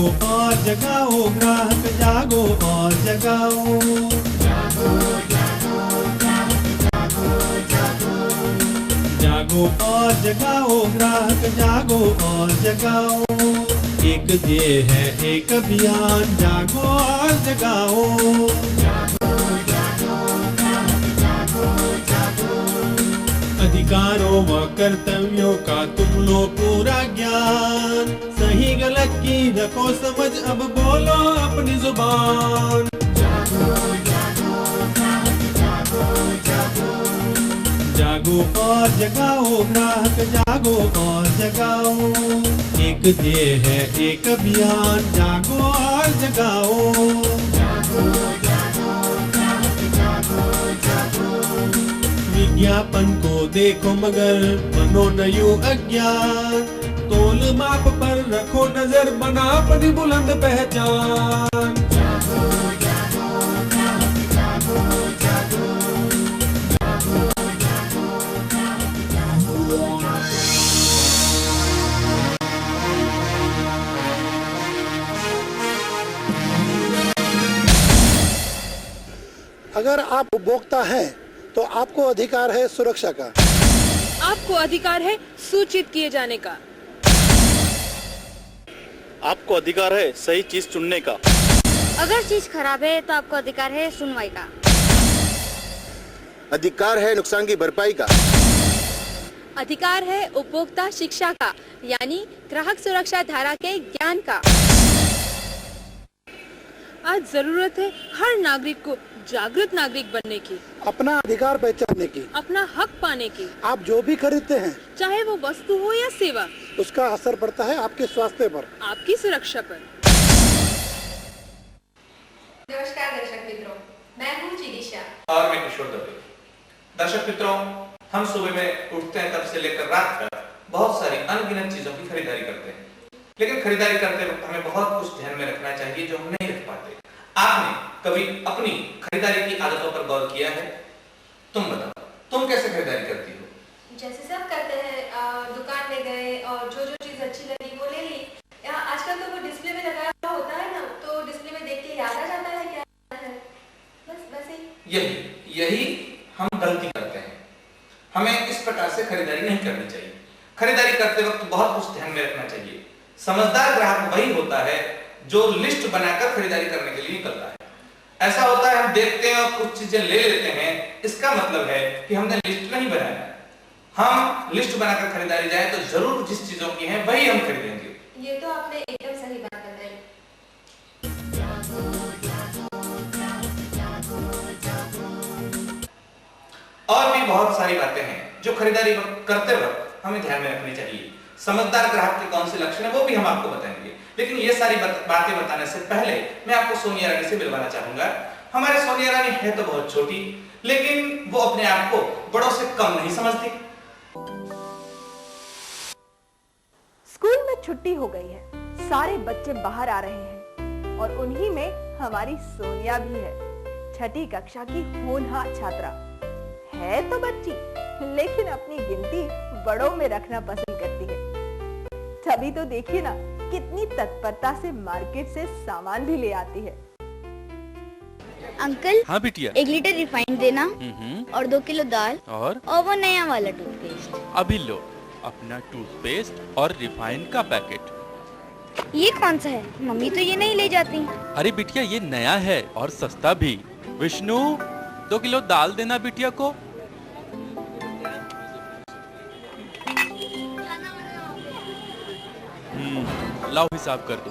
जागो और जगाओ ग्राहक जागो और जगाओ। जागो और जगाओ ग्राहक जागो और जगाओ। एक ध्येय है एक अभियान जागो और जगाओ। अधिकारों व कर्तव्यों का तुम लो पूरा ज्ञान। सही गलत की रखो समझ अब बोलो अपनी जुबान। जागो और जगाओ ग्राहक जागो और जगाओ। एक ध्येय है एक अभियान जागो और जगाओ। विज्ञापन को देखो मगर बनो न यूं अज्ञान। तोल माप पर रखो नजर बना अपनी बुलंद पहचान। अगर आप उपभोक्ता हैं तो आपको अधिकार है सुरक्षा का। आपको अधिकार है सूचित किए जाने का। आपको अधिकार है सही चीज चुनने का। अगर चीज खराब है तो आपको अधिकार है सुनवाई का। अधिकार है नुकसान की भरपाई का। अधिकार है उपभोक्ता शिक्षा का यानी ग्राहक सुरक्षा धारा के ज्ञान का। आज जरूरत है हर नागरिक को जागरूक नागरिक बनने की, अपना अधिकार पहचानने की, अपना हक पाने की। आप जो भी खरीदते हैं चाहे वो वस्तु हो या सेवा, उसका असर पड़ता है आपके स्वास्थ्य पर, आपकी सुरक्षा पर। नमस्कार दर्शक मित्रों, मैं हूँ चिदिशा और मैं किशोर दबे। दर्शक मित्रों, हम सुबह में उठते हैं तब से लेकर रात तक बहुत सारी अनगिनत चीजों की खरीदारी करते हैं, लेकिन खरीदारी करते वक्त हमें बहुत कुछ ध्यान में रखना चाहिए जो हम नहीं रख पाते। आपने कभी अपनी खरीदारी की आदतों पर गौर किया है? तुम बताओ, तुम कैसे खरीदारी करती हो? जैसे सब करते हैं, दुकान में गए और जो जो चीज अच्छी लगी वो ले ली। आजकल तो वो डिस्प्ले में लगाया हुआ होता है ना, तो डिस्प्ले में देख के याद आ जाता है क्या है। बस वैसे यही हम गलती करते हैं। हमें इस प्रकार से खरीदारी नहीं करनी चाहिए। खरीदारी करते वक्त बहुत कुछ ध्यान में रखना चाहिए। समझदार ग्राहक वही होता है जो लिस्ट बनाकर खरीदारी करने के लिए निकलता है। ऐसा होता है हम देखते हैं और कुछ चीजें ले लेते हैं, इसका मतलब है कि हमने लिस्ट नहीं बनाया। हम लिस्ट बनाकर खरीदारी जाए तो जरूर जिस चीजों की है वही हम खरीदेंगे। ये तो आपने एकदम सही बात बताई। और भी बहुत सारी बातें हैं जो खरीदारी करते वक्त हमें ध्यान में रखनी चाहिए। समझदार ग्राहक के कौन से लक्षण है वो भी हम आपको बताएंगे, लेकिन ये सारी बातें बताने से पहले मैं आपको सोनिया रानी से मिलवाना चाहूंगा। हमारे सोनिया रानी है तो बहुत छोटी, लेकिन वो अपने आप को बड़ों से कम नहीं समझती। स्कूल में छुट्टी हो गई है, सारे बच्चे बाहर आ रहे हैं और उन्हीं में हमारी सोनिया भी है। छठी कक्षा की होनहार छात्रा है तो बच्ची, लेकिन अपनी गिनती बड़ों में रखना पसंद करती है। तभी तो देखिए ना कितनी तत्परता से मार्केट से सामान भी ले आती है। अंकल, हाँ बिटिया, 1 लीटर रिफाइंड देना और 2 किलो दाल और वो नया वाला टूथपेस्ट। अभी लो अपना टूथपेस्ट और रिफाइंड का पैकेट। ये कौन सा है? मम्मी तो ये नहीं ले जाती। अरे बिटिया ये नया है और सस्ता भी। विष्णु 2 किलो दाल देना बिटिया को। लाओ हिसाब कर दो।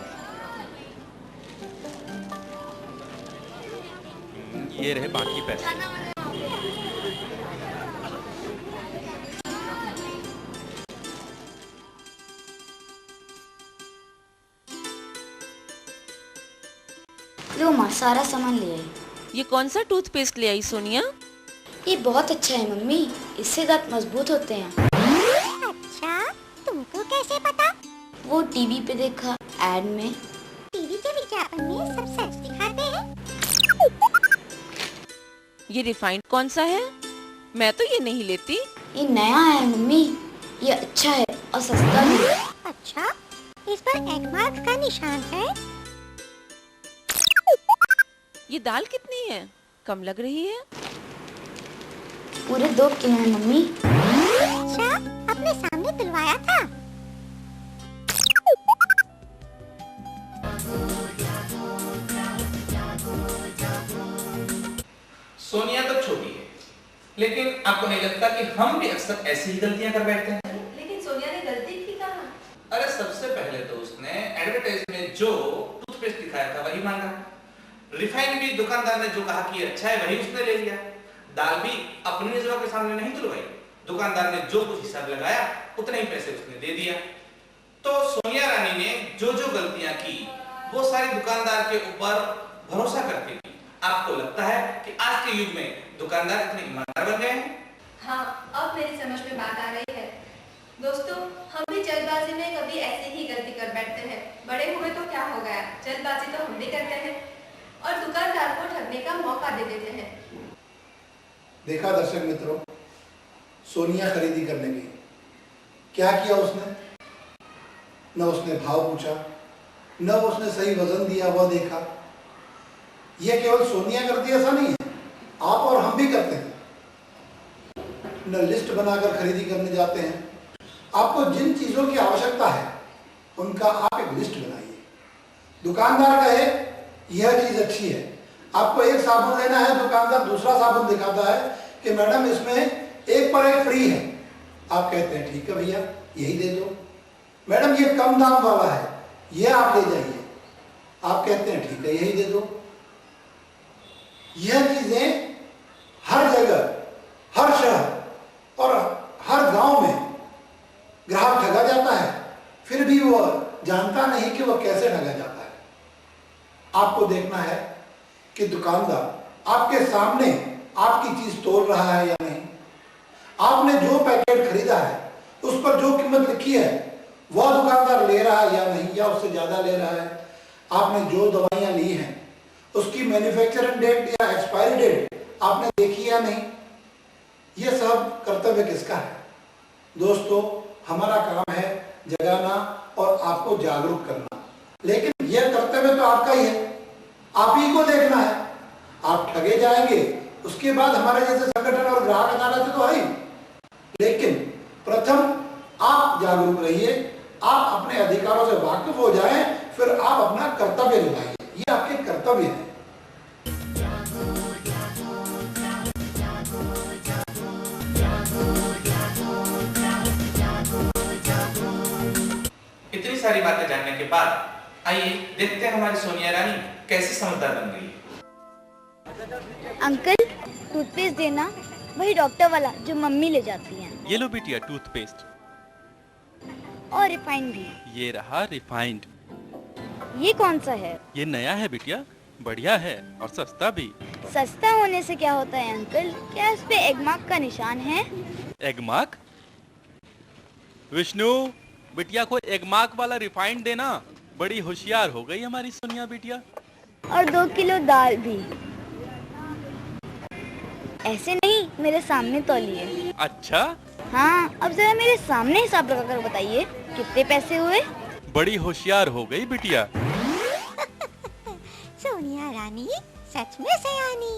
ये रहे बाकी पैसे। लो माँ, सारा सामान ले आई। ये कौन सा टूथपेस्ट ले आई सोनिया? ये बहुत अच्छा है मम्मी, इससे दांत मजबूत होते हैं। अच्छा, तुमको कैसे पता? वो टीवी पे देखा एड में। टीवी के विज्ञापन में सब सच दिखाते हैं। ये रिफाइंड कौन सा है? मैं तो ये नहीं लेती। ये नया है मम्मी, ये अच्छा है और सस्ता भी है। अच्छा, इस पर एग मार्क का निशान है। ये दाल कितनी है? कम लग रही है। पूरे 2 किलो है मम्मी। अच्छा, अपने सामने तुलवाया था। सोनिया तो छोटी है, लेकिन आपको नहीं लगता कि हम भी अक्सर ऐसी ही गलतियां कर बैठते हैं? लेकिन सोनिया ने गलती की कहाँ? अरे सबसे पहले तो उसने एडवर्टाइज में जो टूथपेस्ट दिखाया था वही मांगा। रिफाइन भी दुकानदार ने जो कहा कि अच्छा है वही उसने ले लिया। दाल भी अपनी नजरों के सामने नहीं तुलवाई, दुकानदार ने जो कुछ हिसाब लगाया उतने ही पैसे उसने दे दिया। तो सोनिया रानी ने जो जो गलतियां की वो सारी दुकानदार के ऊपर भरोसा करके की। आपको लगता है कि आज के युग में दुकानदार इतने ईमानदार बन गए हैं? हाँ, अब मेरी समझ में बात आ रही है। दोस्तों, हम भी जल्दबाजी में कभी ऐसी ही गलती कर बैठते हैं। बड़े हुए तो क्या हो गया, जल्दबाजी तो हम भी करते हैं और दुकानदार को ठगने का मौका दे देते हैं। देखा दर्शक मित्रों, सोनिया खरीदी करने गई, क्या किया उसने? न उसने भाव पूछा, न उसने सही वजन दिया हुआ देखा। यह केवल सोनिया करती ऐसा नहीं है, आप और हम भी करते हैं। न लिस्ट बनाकर खरीदी करने जाते हैं। आपको जिन चीजों की आवश्यकता है उनका आप एक लिस्ट बनाइए। दुकानदार कहे यह चीज अच्छी है, आपको एक साबुन लेना है, दुकानदार दूसरा साबुन दिखाता है कि मैडम इसमें एक पर एक फ्री है। आप कहते हैं ठीक है भैया यही दे दो। मैडम ये कम दाम वाला है, ये आप ले जाइए। आप कहते हैं ठीक है यही दे दो। यह चीजें हर जगह, हर शहर और हर गांव में ग्राहक ठगा जाता है, फिर भी वह जानता नहीं कि वह कैसे ठगा जाता है। आपको देखना है कि दुकानदार आपके सामने आपकी चीज तोल रहा है या नहीं। आपने जो पैकेट खरीदा है उस पर जो कीमत लिखी है वह दुकानदार ले रहा है या नहीं, या उससे ज्यादा ले रहा है। आपने जो दवाइयां ली हैं उसकी मैन्युफैक्चरिंग डेट या एक्सपायरी डेट आपने देखी या नहीं। यह सब कर्तव्य किसका है? दोस्तों, हमारा काम है जगाना और आपको जागरूक करना, लेकिन यह कर्तव्य तो आपका ही है, आप ही को देखना है। आप ठगे जाएंगे, उसके बाद हमारे जैसे संगठन और ग्राहक अदालत तो है ही, लेकिन प्रथम आप जागरूक रहिए, आप अपने अधिकारों से वाकिफ हो जाएं, फिर आप अपना कर्तव्य निभाइए। ये आपके कर्तव्य है। इतनी सारी बातें जानने के बाद आइए देखते हैं हमारी सोनिया रानी कैसे समझदार बन गई है। अंकल, टूथपेस्ट देना, वही डॉक्टर वाला जो मम्मी ले जाती हैं। ये लो बिटिया टूथपेस्ट, और रिफाइंड भी। ये रहा रिफाइंड। ये कौन सा है? ये नया है बिटिया, बढ़िया है और सस्ता भी। सस्ता होने से क्या होता है अंकल? क्या इस पे एग मार्क का निशान है? Egg mark? विष्णु, बिटिया को एग मार्क वाला रिफाइंड देना। बड़ी होशियार हो गई हमारी सोनिया बिटिया। और 2 किलो दाल भी। ऐसे नहीं, मेरे सामने तौलिए। अच्छा? हाँ, अब जरा मेरे सामने हिसाब लगाकर बताइए कितने पैसे हुए। बड़ी होशियार हो गई बिटिया। सोनिया रानी सच में सयानी।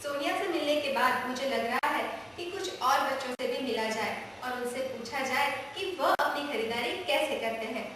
सोनिया से मिलने के बाद मुझे लग रहा है कि कुछ और बच्चों से भी मिला जाए और उनसे पूछा जाए कि वह अपनी खरीदारी कैसे करते हैं।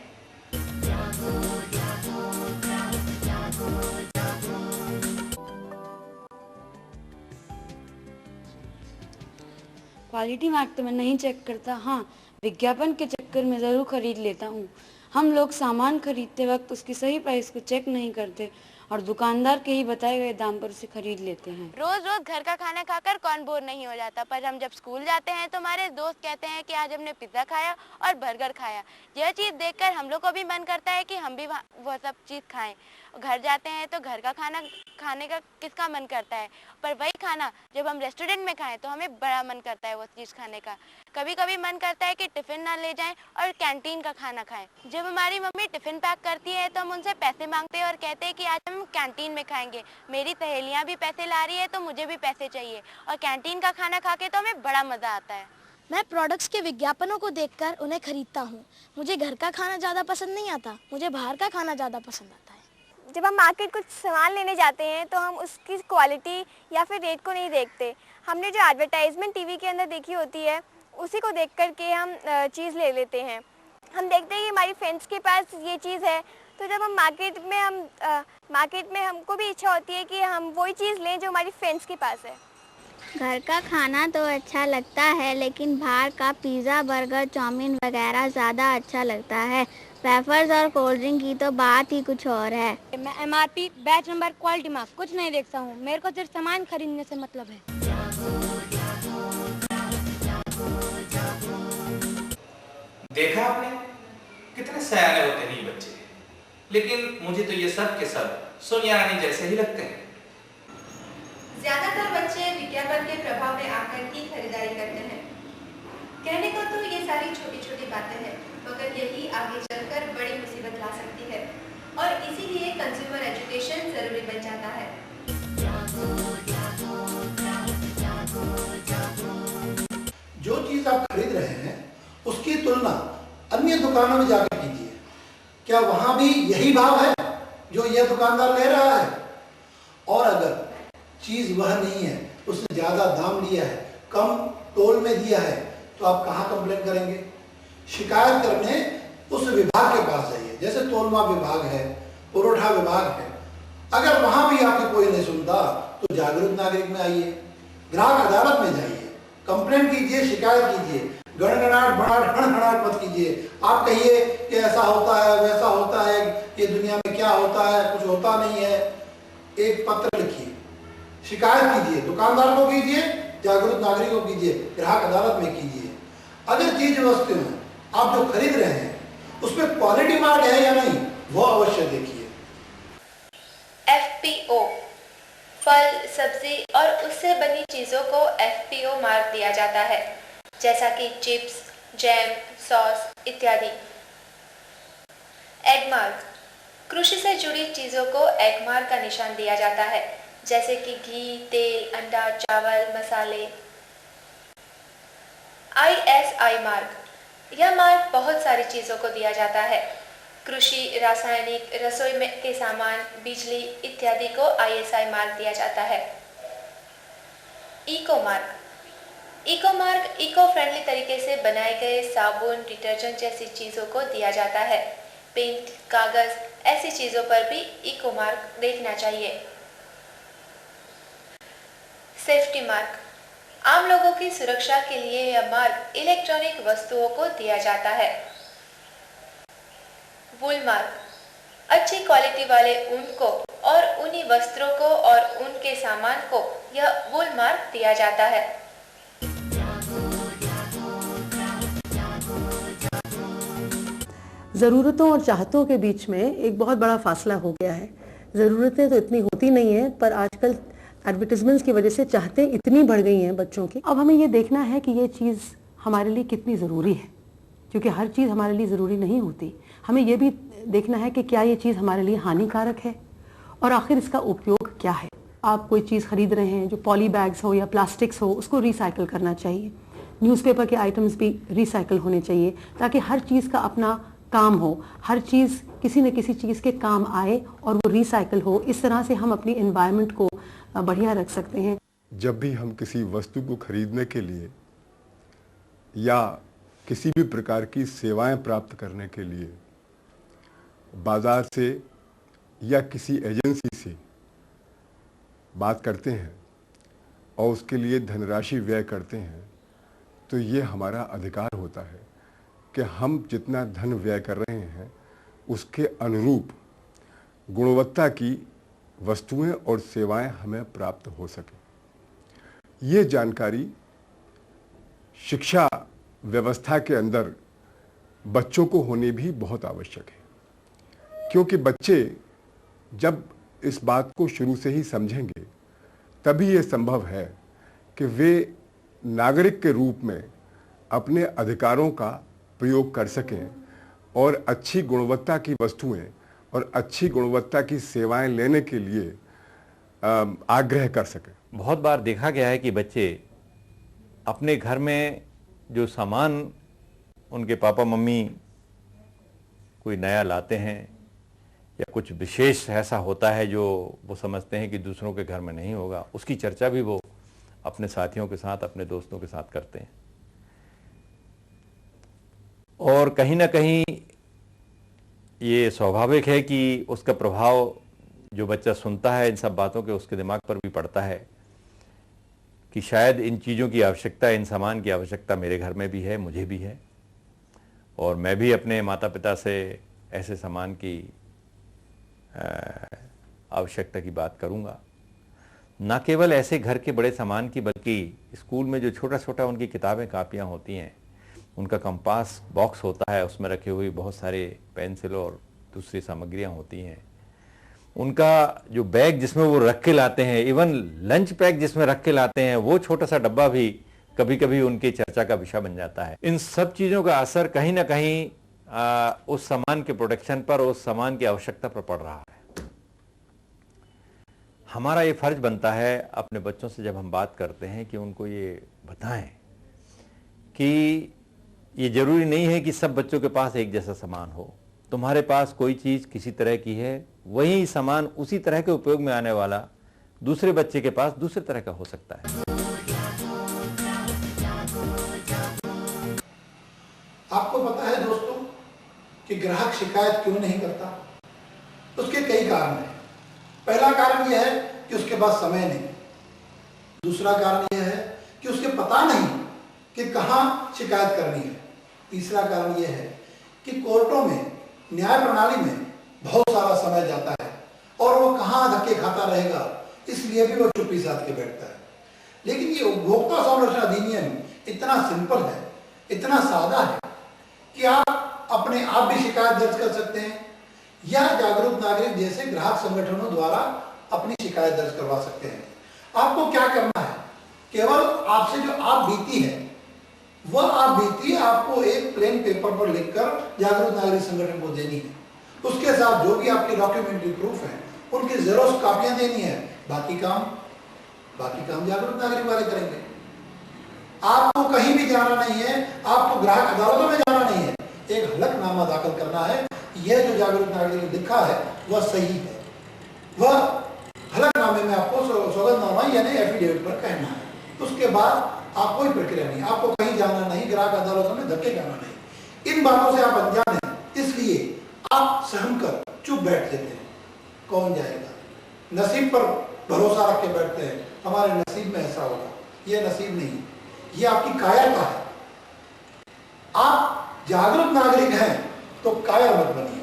क्वालिटी मार्क तो मैं नहीं चेक करता, हाँ विज्ञापन के चक्कर में ज़रूर खरीद लेता हूँ। हम लोग सामान खरीदते वक्त उसकी सही प्राइस को चेक नहीं करते और दुकानदार के ही बताए गए दाम पर उसे खरीद लेते हैं। रोज रोज घर का खाना खाकर कौन बोर नहीं हो जाता, पर हम जब स्कूल जाते हैं तो हमारे दोस्त कहते हैं कि आज हमने पिज्ज़ा खाया और बर्गर खाया। यह चीज़ देखकर हम लोग को भी मन करता है कि हम भी वह सब चीज़ खाएं। घर जाते हैं तो घर का खाना खाने का किसका मन करता है, पर वही खाना जब हम रेस्टोरेंट में खाएं तो हमें बड़ा मन करता है वो चीज़ खाने का। कभी कभी मन करता है कि टिफ़िन ना ले जाएं और कैंटीन का खाना खाएं। जब हमारी मम्मी टिफ़िन पैक करती है तो हम उनसे पैसे मांगते हैं और कहते हैं कि आज हम कैंटीन में खाएंगे। मेरी सहेलियाँ भी पैसे ला रही है तो मुझे भी पैसे चाहिए, और कैंटीन का खाना खा के तो हमें बड़ा मज़ा आता है। मैं प्रोडक्ट्स के विज्ञापनों को देखकर उन्हें खरीदता हूँ। मुझे घर का खाना ज़्यादा पसंद नहीं आता, मुझे बाहर का खाना ज़्यादा पसंद आता है। जब हम मार्केट कुछ सामान लेने जाते हैं तो हम उसकी क्वालिटी या फिर रेट को नहीं देखते। हमने जो एडवर्टाइजमेंट टीवी के अंदर देखी होती है उसी को देख कर के हम चीज़ ले लेते हैं। हम देखते हैं कि हमारी फ्रेंड्स के पास ये चीज़ है, तो जब हम मार्केट में हमको भी इच्छा होती है कि हम वही चीज़ लें जो हमारी फ्रेंड्स के पास है। घर का खाना तो अच्छा लगता है, लेकिन बाहर का पिज़्ज़ा, बर्गर, चाउमीन वगैरह ज़्यादा अच्छा लगता है। वेफर्स और कोल्ड ड्रिंक की तो बात ही कुछ और है। मैं MRP, batch number, quality mark कुछ नहीं देखता हूँ। मेरे को सिर्फ सामान खरीदने से मतलब है। देखा आपने कितने सयाने होते हैं ये बच्चे, लेकिन मुझे तो ये सब के सब सोनिया रानी जैसे ही लगते हैं। ज्यादातर बच्चे विज्ञापन के प्रभाव में आकर ही खरीदारी करते हैं। कहने को तो ये सारी छोटी छोटी बातें हैं, मगर यही आगे चलकर बड़ी मुसीबत ला सकती है, और इसीलिए कंज्यूमर एजुकेशन जरूरी बन जाता है। जो चीज आप खरीद रहे हैं उसकी तुलना अन्य दुकानों में जाकर कीजिए। क्या वहां भी यही भाव है जो यह दुकानदार ले रहा है? और अगर चीज वह नहीं है, उसने ज्यादा दाम लिया है, कम तोल में दिया है, तो आप कहाँ कंप्लेन करेंगे? शिकायत करने उस विभाग के पास जाइए। जैसे तोलमाप विभाग है, पुरोठा विभाग है। अगर वहां भी आपकी कोई नहीं सुनता तो जागरूक नागरिक में आइए, ग्राहक अदालत में जाइए, कंप्लेंट कीजिए, शिकायत कीजिए। गड़गड़ाहट बढ़ाहट हड़हड़ाहट मत कीजिए। आप कहिए कि ऐसा होता है, वैसा होता है, ये दुनिया में क्या होता है, कुछ होता नहीं है। एक पत्र लिखिए, शिकायत कीजिए, दुकानदार को कीजिए, जागरूक नागरिक को कीजिए, ग्राहक अदालत में कीजिए। अगर चीज वस्तु में आप जो खरीद रहे हैं उसमें क्वालिटी मार्क है या नहीं, वो अवश्य देखिए। FPO, फल, सब्जी और उससे बनी चीजों को FPO मार्क दिया जाता है, जैसा कि चिप्स, जैम, सॉस इत्यादि। एग मार्क, कृषि से जुड़ी चीजों को एग मार्क का निशान दिया जाता है, जैसे कि घी, तेल, अंडा, चावल, मसाले। ISI मार्क, यह मार्क बहुत सारी चीजों को दिया जाता है। कृषि, रासायनिक, रसोई में के सामान, बिजली इत्यादि को ISI मार्क दिया जाता है। Eco mark, eco mark eco friendly तरीके से बनाए गए साबुन, डिटर्जेंट जैसी चीजों को दिया जाता है। पेंट, कागज ऐसी चीजों पर भी इको मार्क देखना चाहिए। सेफ्टी मार्क, आम लोगों की सुरक्षा के लिए यह मार्क इलेक्ट्रॉनिक वस्तुओं को दिया जाता है। वूल मार्क, अच्छी क्वालिटी वाले ऊन को और ऊनी वस्त्रों को और ऊन के सामान को यह वूल मार्क दिया जाता है। ज़रूरतों और चाहतों के बीच में एक बहुत बड़ा फासला हो गया है। ज़रूरतें तो इतनी होती नहीं हैं, पर आजकल एडवर्टीजमेंट्स की वजह से चाहते इतनी बढ़ गई हैं बच्चों की। अब हमें ये देखना है कि ये चीज़ हमारे लिए कितनी ज़रूरी है, क्योंकि हर चीज़ हमारे लिए ज़रूरी नहीं होती। हमें ये भी देखना है कि क्या ये चीज़ हमारे लिए हानिकारक है और आखिर इसका उपयोग क्या है। आप कोई चीज़ खरीद रहे हैं जो पॉली बैग्स हो या प्लास्टिक्स हो, उसको रिसाइकिल करना चाहिए। न्यूज़पेपर के आइटम्स भी रिसाइकिल होने चाहिए, ताकि हर चीज़ का अपना काम हो, हर चीज़ किसी न किसी चीज़ के काम आए और वो रिसाइकिल हो। इस तरह से हम अपनी एनवायरनमेंट को बढ़िया रख सकते हैं। जब भी हम किसी वस्तु को खरीदने के लिए या किसी भी प्रकार की सेवाएं प्राप्त करने के लिए बाजार से या किसी एजेंसी से बात करते हैं और उसके लिए धनराशि व्यय करते हैं, तो ये हमारा अधिकार होता है कि हम जितना धन व्यय कर रहे हैं उसके अनुरूप गुणवत्ता की वस्तुएं और सेवाएं हमें प्राप्त हो सके। ये जानकारी शिक्षा व्यवस्था के अंदर बच्चों को होनी भी बहुत आवश्यक है, क्योंकि बच्चे जब इस बात को शुरू से ही समझेंगे तभी ये संभव है कि वे नागरिक के रूप में अपने अधिकारों का प्रयोग कर सकें और अच्छी गुणवत्ता की वस्तुएं और अच्छी गुणवत्ता की सेवाएं लेने के लिए आग्रह कर सकें। बहुत बार देखा गया है कि बच्चे अपने घर में जो सामान उनके पापा मम्मी कोई नया लाते हैं या कुछ विशेष ऐसा होता है जो वो समझते हैं कि दूसरों के घर में नहीं होगा, उसकी चर्चा भी वो अपने साथियों के साथ, अपने दोस्तों के साथ करते हैं। और कहीं ना कहीं ये स्वाभाविक है कि उसका प्रभाव जो बच्चा सुनता है इन सब बातों के, उसके दिमाग पर भी पड़ता है कि शायद इन चीज़ों की आवश्यकता, इन सामान की आवश्यकता मेरे घर में भी है, मुझे भी है, और मैं भी अपने माता पिता से ऐसे सामान की आवश्यकता की बात करूंगा। न केवल ऐसे घर के बड़े सामान की, बल्कि स्कूल में जो छोटा छोटा उनकी किताबें कापियां होती हैं, उनका कंपास बॉक्स होता है, उसमें रखे हुए बहुत सारे पेंसिल और दूसरी सामग्रियां होती हैं, उनका जो बैग जिसमें वो रख के लाते हैं, इवन लंच पैक जिसमें रख के लाते हैं, वो छोटा सा डब्बा भी कभी कभी उनकी चर्चा का विषय बन जाता है। इन सब चीज़ों का असर कहीं ना कहीं उस सामान के प्रोटेक्शन पर, उस सामान की आवश्यकता पर पड़ रहा है। हमारा ये फर्ज बनता है अपने बच्चों से जब हम बात करते हैं कि उनको ये बताएं कि ये जरूरी नहीं है कि सब बच्चों के पास एक जैसा सामान हो। तुम्हारे पास कोई चीज़ किसी तरह की है, वही सामान उसी तरह के उपयोग में आने वाला दूसरे बच्चे के पास दूसरे तरह का हो सकता है। आपको पता है दोस्तों कि ग्राहक शिकायत क्यों नहीं करता? उसके कई कारण हैं। पहला कारण यह है कि उसके पास समय नहीं। दूसरा कारण यह है कि उसके पता नहीं कि कहाँ शिकायत करनी है। तीसरा कारण यह है कि कोर्टों में, न्याय प्रणाली में बहुत सारा समय जाता है और वो कहाँ धक्के खाता रहेगा, इसलिए भी वो चुप्पी साध के बैठता है। लेकिन ये उपभोक्ता संरक्षण अधिनियम इतना सिंपल है, इतना सादा है कि आप अपने आप भी शिकायत दर्ज कर सकते हैं या जागरूक नागरिक जैसे ग्राहक संगठनों द्वारा अपनी शिकायत दर्ज करवा सकते हैं। आपको क्या करना है? केवल आपसे जो आप बीती है वह आप बीती आपको एक प्लेन पेपर पर लिखकर जागरूक नागरिक संगठन को देनी है। उसके साथ जो भी आपके डॉक्यूमेंट्री प्रूफ है उनकी जेरोक्स कॉपियां देनी है। बाकी काम जागरूक नागरिक वाले करेंगे। आपको कहीं भी जाना नहीं है, आपको ग्राहक अदालतों में जाना नहीं है, एक हलफनामा दाखिल करना है। यह जो जागरूक नागरिक ने लिखा है वह सही है। वह हलफनामे में आपको सौगंधनामा यानी एफिडेविट पर कहना है। उसके बाद आप कोई प्रक्रिया नहीं, आपको कहीं जाना नहीं, ग्राहक अदालतों में धक्के खाना नहीं। इन बातों से आप अनजान हैं, इसलिए आप सहम कर चुप बैठ लेते हैं। कौन जाएगा? नसीब पर भरोसा रख के बैठते हैं, हमारे नसीब में ऐसा होगा। यह नसीब नहीं, यह आपकी कायरता है। आप जागरूक नागरिक हैं तो कायर मत बनिए।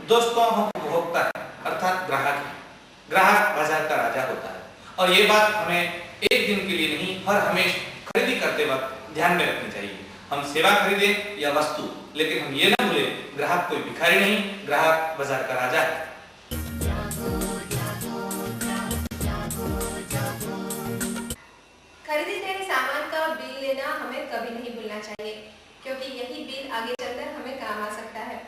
दोस्तों, हम उपभोक्ता हैं, अर्थात ग्राहक हैं। ग्राहक बाजार का राजा होता है और ये बात हमें एक दिन के लिए नहीं, हर हमेशा खरीदी करते वक्त ध्यान में रखनी चाहिए। हम सेवा खरीदें या वस्तु, लेकिन हम ये ना भूलें, ग्राहक कोई भिखारी नहीं, ग्राहक बाजार का राजा है। खरीदे गए सामान का बिल लेना हमें कभी नहीं भूलना चाहिए, क्योंकि यही बिल आगे चलकर हमें काम आ सकता है।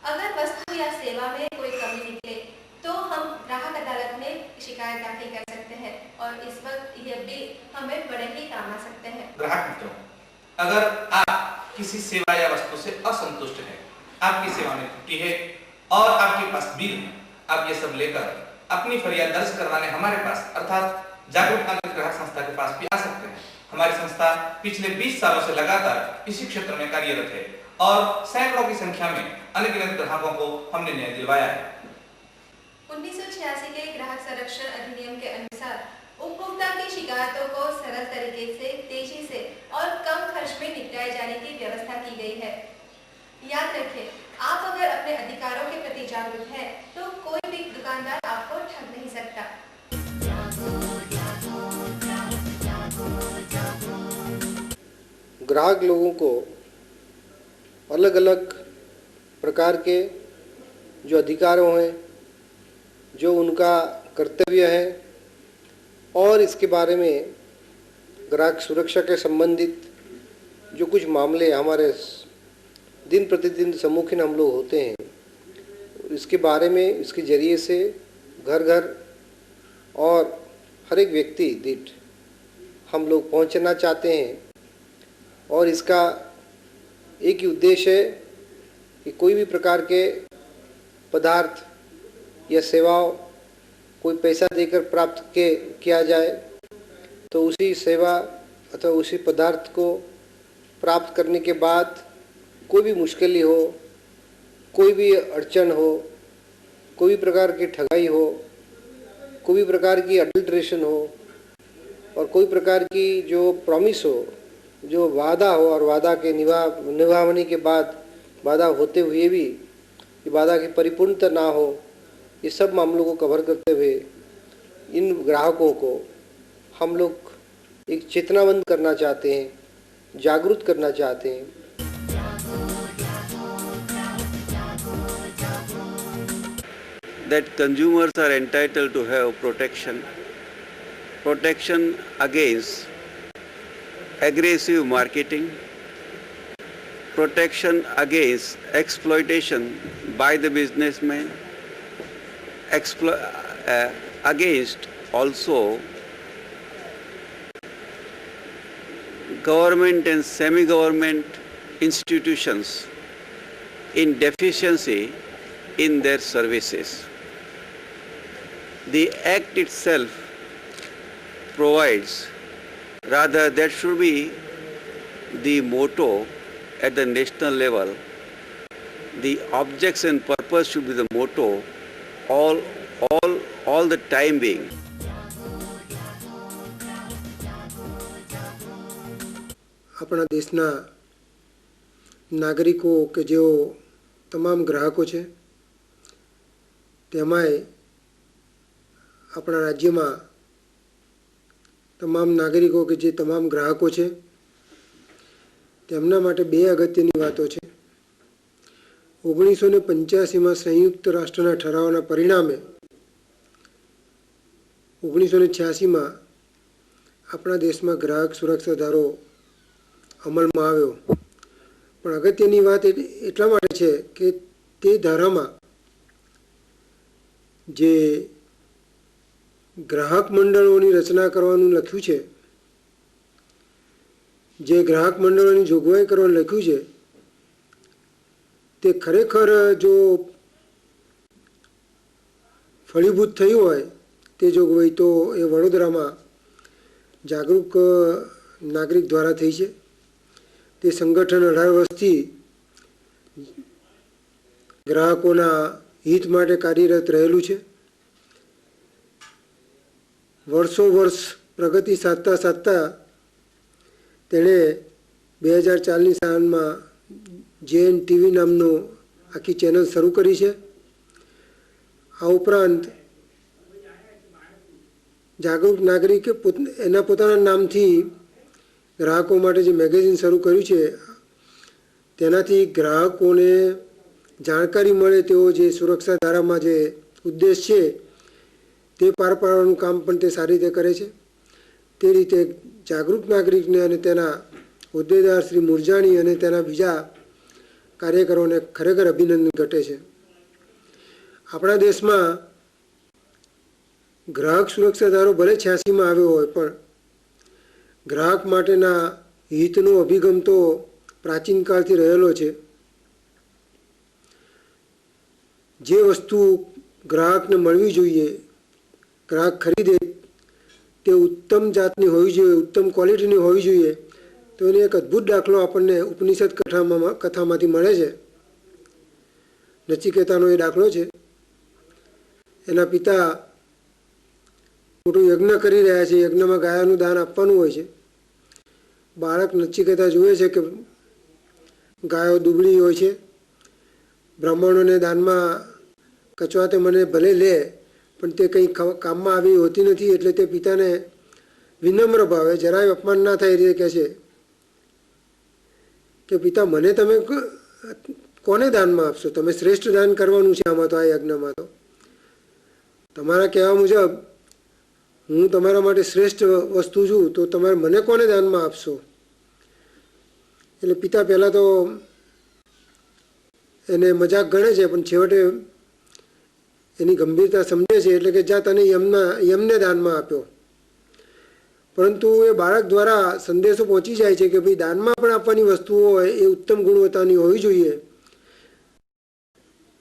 अगर वस्तु या सेवा में कोई कमी निकले तो हम ग्राहक अदालत में शिकायत दाखिल कर सकते हैं और इस वक्त यह बिल हमें बड़े ही काम आ सकते हैं। ग्राहक मित्रों, अगर आप किसी सेवा या वस्तु से असंतुष्ट हैं, आपकी सेवा में त्रुटि है और आपके पास बिल है, आप ये सब लेकर अपनी फरियाद दर्ज करवाने हमारे पास अर्थात जागरूक नागरिक ग्राहक संस्था के पास भी आ सकते हैं। हमारी संस्था पिछले 20 सालों से लगातार इसी क्षेत्र में कार्यरत है और सैकड़ों की संख्या में अनगिनत ग्राहकों को हमने न्याय दिलवाया है। 1986 के ग्राहक संरक्षण अधिनियम के अनुसार उपभोक्ता की शिकायतों को सरल तरीके से, तेजी से और कम खर्च में निपटाए जाने की व्यवस्था की गई है। याद रखें, आप अगर अपने अधिकारों के प्रति जागरूक हैं, तो कोई भी दुकानदार आपको ठग नहीं सकता। ग्राहक लोगों को अलग अलग प्रकार के जो अधिकार हैं, जो उनका कर्तव्य है, और इसके बारे में ग्राहक सुरक्षा के संबंधित जो कुछ मामले हमारे दिन प्रतिदिन सम्मुखीन हम लोग होते हैं, इसके बारे में इसके जरिए से घर घर और हर एक व्यक्ति दीठ हम लोग पहुंचना चाहते हैं। और इसका एक ही उद्देश्य है कि कोई भी प्रकार के पदार्थ या सेवाओं कोई पैसा देकर प्राप्त किया जाए तो उसी सेवा अथवा उसी पदार्थ को प्राप्त करने के बाद कोई भी मुश्किल हो, कोई भी अड़चन हो, कोई भी प्रकार की ठगाई हो, कोई भी प्रकार की अडल्ट्रेशन हो और कोई प्रकार की जो प्रॉमिस हो, जो वादा हो और वादा के निभाने के बाद वादा होते हुए भी वादा की परिपूर्णता ना हो, ये सब मामलों को कवर करते हुए इन ग्राहकों को हम लोग एक चेतनावंत करना चाहते हैं, जागरूक करना चाहते हैं। That consumers are entitled to have protection against aggressive marketing, protection against exploitation by the businessmen, against also government and semi-government institutions in deficiency in their services. The Act itself provides, rather that should be the motto at the national level. The objects and purpose should be the motto all the time being. આપણા દેશના નાગરિકો કે જેઓ તમામ ગ્રાહકો છે તેમાંય આપણા રાજ્યમાં તમામ નાગરિકો કે જે તમામ ગ્રાહકો છે તેમના માટે બે અગત્યની વાતો છે। 1985માં સંયુક્ત રાષ્ટ્રના ઠરાવના પરિણામે 1986માં આપણા દેશમાં ગ્રાહક સુરક્ષા ધારો અમલમાં આવ્યો। પણ અગત્યની વાત એટલા માટે છે કે તે ધારામાં જે ગ્રાહક મંડળોની રચના કરવાનું લખ્યું છે, જે ગ્રાહક મંડળોની જોગવાઈ કરવાનું લખ્યું છે, તે ખરેખર જો ફળીભૂત થયું હોય તે જોગવાઈ તો એ વડોદરામાં જાગૃત નાગરિક દ્વારા થઈ છે। તે સંગઠન 18 વર્ષથી ગ્રાહકોના હિત માટે કાર્યરત રહેલું છે। વર્ષો વર્ષ પ્રગતિ સાધતા સાધતા તેણે 2004ની સાલમાં જેએન ટીવી નામનો આખી ચેનલ શરૂ કરી છે। આ ઉપરાંત જાગૃત નાગરિકે એના પોતાના નામથી ગ્રાહકો માટે જે મેગેઝિન શરૂ કર્યું છે તેનાથી ગ્રાહકોને જાણકારી મળે તેવો જે સુરક્ષા ધારામાં જે ઉદ્દેશ છે તે પાર પાડવાનું કામ પણ તે સારી રીતે કરે છે। તે રીતે જાગૃત નાગરિકને અને તેના હોદ્દેદાર શ્રી મુરજાણી અને તેના બીજા કાર્યકરોને ખરેખર અભિનંદન ઘટે છે। આપણા દેશમાં ગ્રાહક સુરક્ષા ધારો ભલે 86માં આવ્યો હોય પણ ગ્રાહક માટેના હિતનો અભિગમ તો પ્રાચીન કાળથી રહેલો છે। જે વસ્તુ ગ્રાહકને મળવી જોઈએ, ગ્રાહક ખરીદે તે ઉત્તમ જાતની હોવી જોઈએ, ઉત્તમ ક્વોલિટીની હોવી જોઈએ। તો એનો એક અદ્ભુત દાખલો આપણને ઉપનિષદ કથામાંથી મળે છે। નચિકેતાનો એ દાખલો છે। એના પિતા મોટું યજ્ઞ કરી રહ્યા છે, યજ્ઞમાં ગાયનું દાન આપવાનું હોય છે। બાળક નચિકેતા જુએ છે કે ગાયો દુબળી હોય છે, બ્રાહ્મણોને દાનમાં કચવાતે મને ભલે લે પણ તે કંઈ કામમાં આવી હોતી નથી। એટલે તે પિતાને વિનમ્ર ભાવે જરાય અપમાન ના થાય એ રીતે કહે છે કે પિતા મને તમે કોને દાનમાં આપશો? તમે શ્રેષ્ઠ દાન કરવાનું છે આમાં તો, આ યજ્ઞમાં તો તમારા કહેવા મુજબ હું તમારા માટે શ્રેષ્ઠ વસ્તુ છું, તો તમારે મને કોને દાનમાં આપશો? એટલે પિતા પહેલાં તો એને મજાક ગણે છે, પણ છેવટે એની ગંભીરતા સમજે છે, એટલે કે જ્યાં તને યમને દાનમાં આપ્યો. પરંતુ એ બાળક દ્વારા સંદેશો પહોંચી જાય છે કે ભાઈ દાનમાં પણ આપવાની વસ્તુઓ હોય એ ઉત્તમ ગુણવત્તાની હોવી જોઈએ.